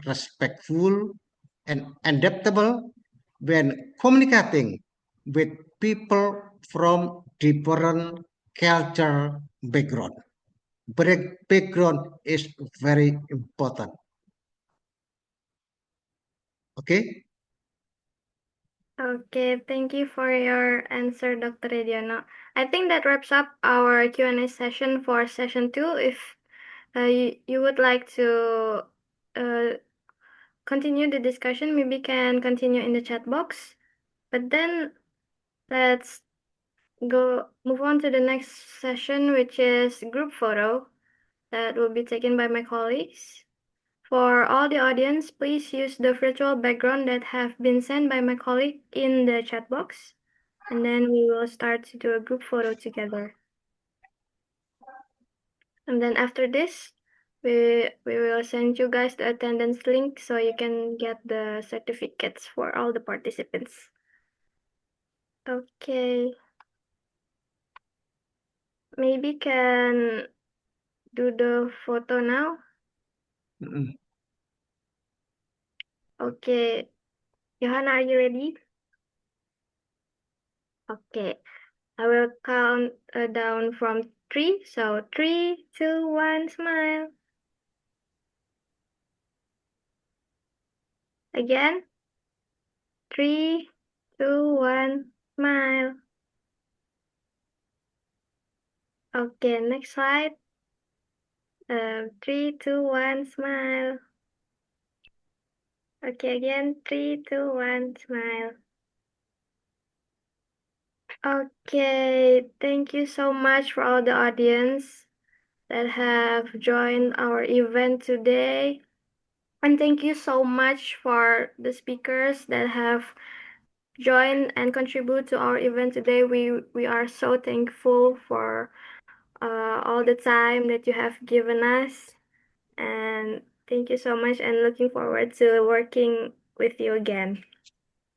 respectful, and adaptable when communicating with people from different culture background. Background is very important. Okay. Okay, thank you for your answer, Dr. Rediono. I think that wraps up our Q&A session for session 2. If you would like to continue the discussion, maybe can continue in the chat box. But then let's move on to the next session, which is group photo that will be taken by my colleagues. For all the audience, please use the virtual background that have been sent by my colleague in the chat box. And then we will start to do a group photo together. And then after this, we will send you guys the attendance link so you can get the certificates for all the participants. Okay. Maybe can do the photo now. Okay. Johanna, are you ready? Okay. I will count down from 3. So 3, 2, 1, smile. Again. 3, 2, 1, smile. Okay, next slide. 3, 2, 1, smile. Okay, again. 3, 2, 1, smile. Okay, thank you so much for all the audience that have joined our event today. And thank you so much for the speakers that have joined and contribute to our event today. We are so thankful for all the time that you have given us. And thank you so much and looking forward to working with you again.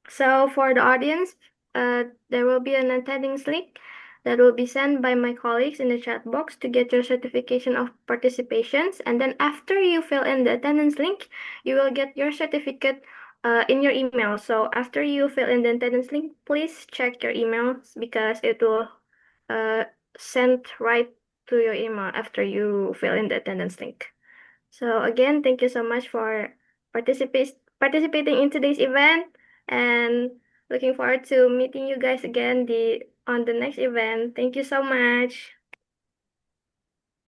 So for the audience, there will be an attendance link that will be sent by my colleagues in the chat box to get your certification of participations. And then after you fill in the attendance link, you will get your certificate in your email. So after you fill in the attendance link, please check your emails because it will send right to your email after you fill in the attendance link. So again, thank you so much for participating in today's event and looking forward to meeting you guys again on the next event. Thank you so much.